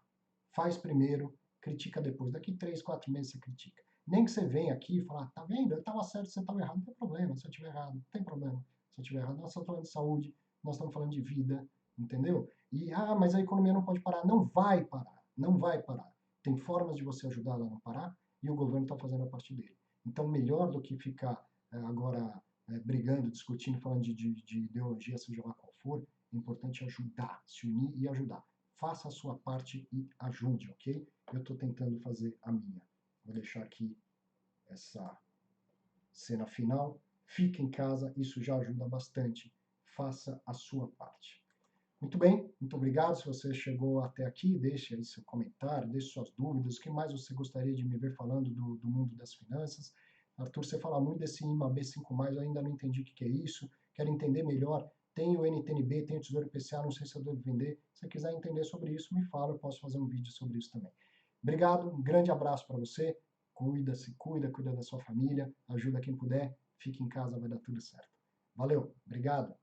A: Faz primeiro, critica depois. Daqui 3, 4 meses você critica. Nem que você venha aqui e fale, tá vendo? Eu estava certo, você estava errado. Não tem problema se eu estiver errado, não tem problema se eu estiver errado. Nós estamos falando de saúde, nós estamos falando de vida, entendeu? E, mas a economia não pode parar. Não vai parar, não vai parar. Tem formas de você ajudar ela a não parar e o governo está fazendo a parte dele. Então, melhor do que ficar agora brigando, discutindo, falando de ideologia, seja lá qual for, é importante ajudar, se unir e ajudar. Faça a sua parte e ajude, ok? Eu estou tentando fazer a minha. Vou deixar aqui essa cena final. Fique em casa, isso já ajuda bastante. Faça a sua parte. Muito bem, muito obrigado. Se você chegou até aqui, deixe aí seu comentário, deixe suas dúvidas. O que mais você gostaria de me ver falando do mundo das finanças? Arthur, você fala muito desse IMA B5+, eu ainda não entendi o que é isso. Quero entender melhor. tem o NTNB, tem o Tesouro IPCA, não sei se eu devo vender. Se você quiser entender sobre isso, me fala, eu posso fazer um vídeo sobre isso também. Obrigado, um grande abraço para você. Cuida-se, cuida da sua família, ajuda quem puder. Fique em casa, vai dar tudo certo. Valeu, obrigado.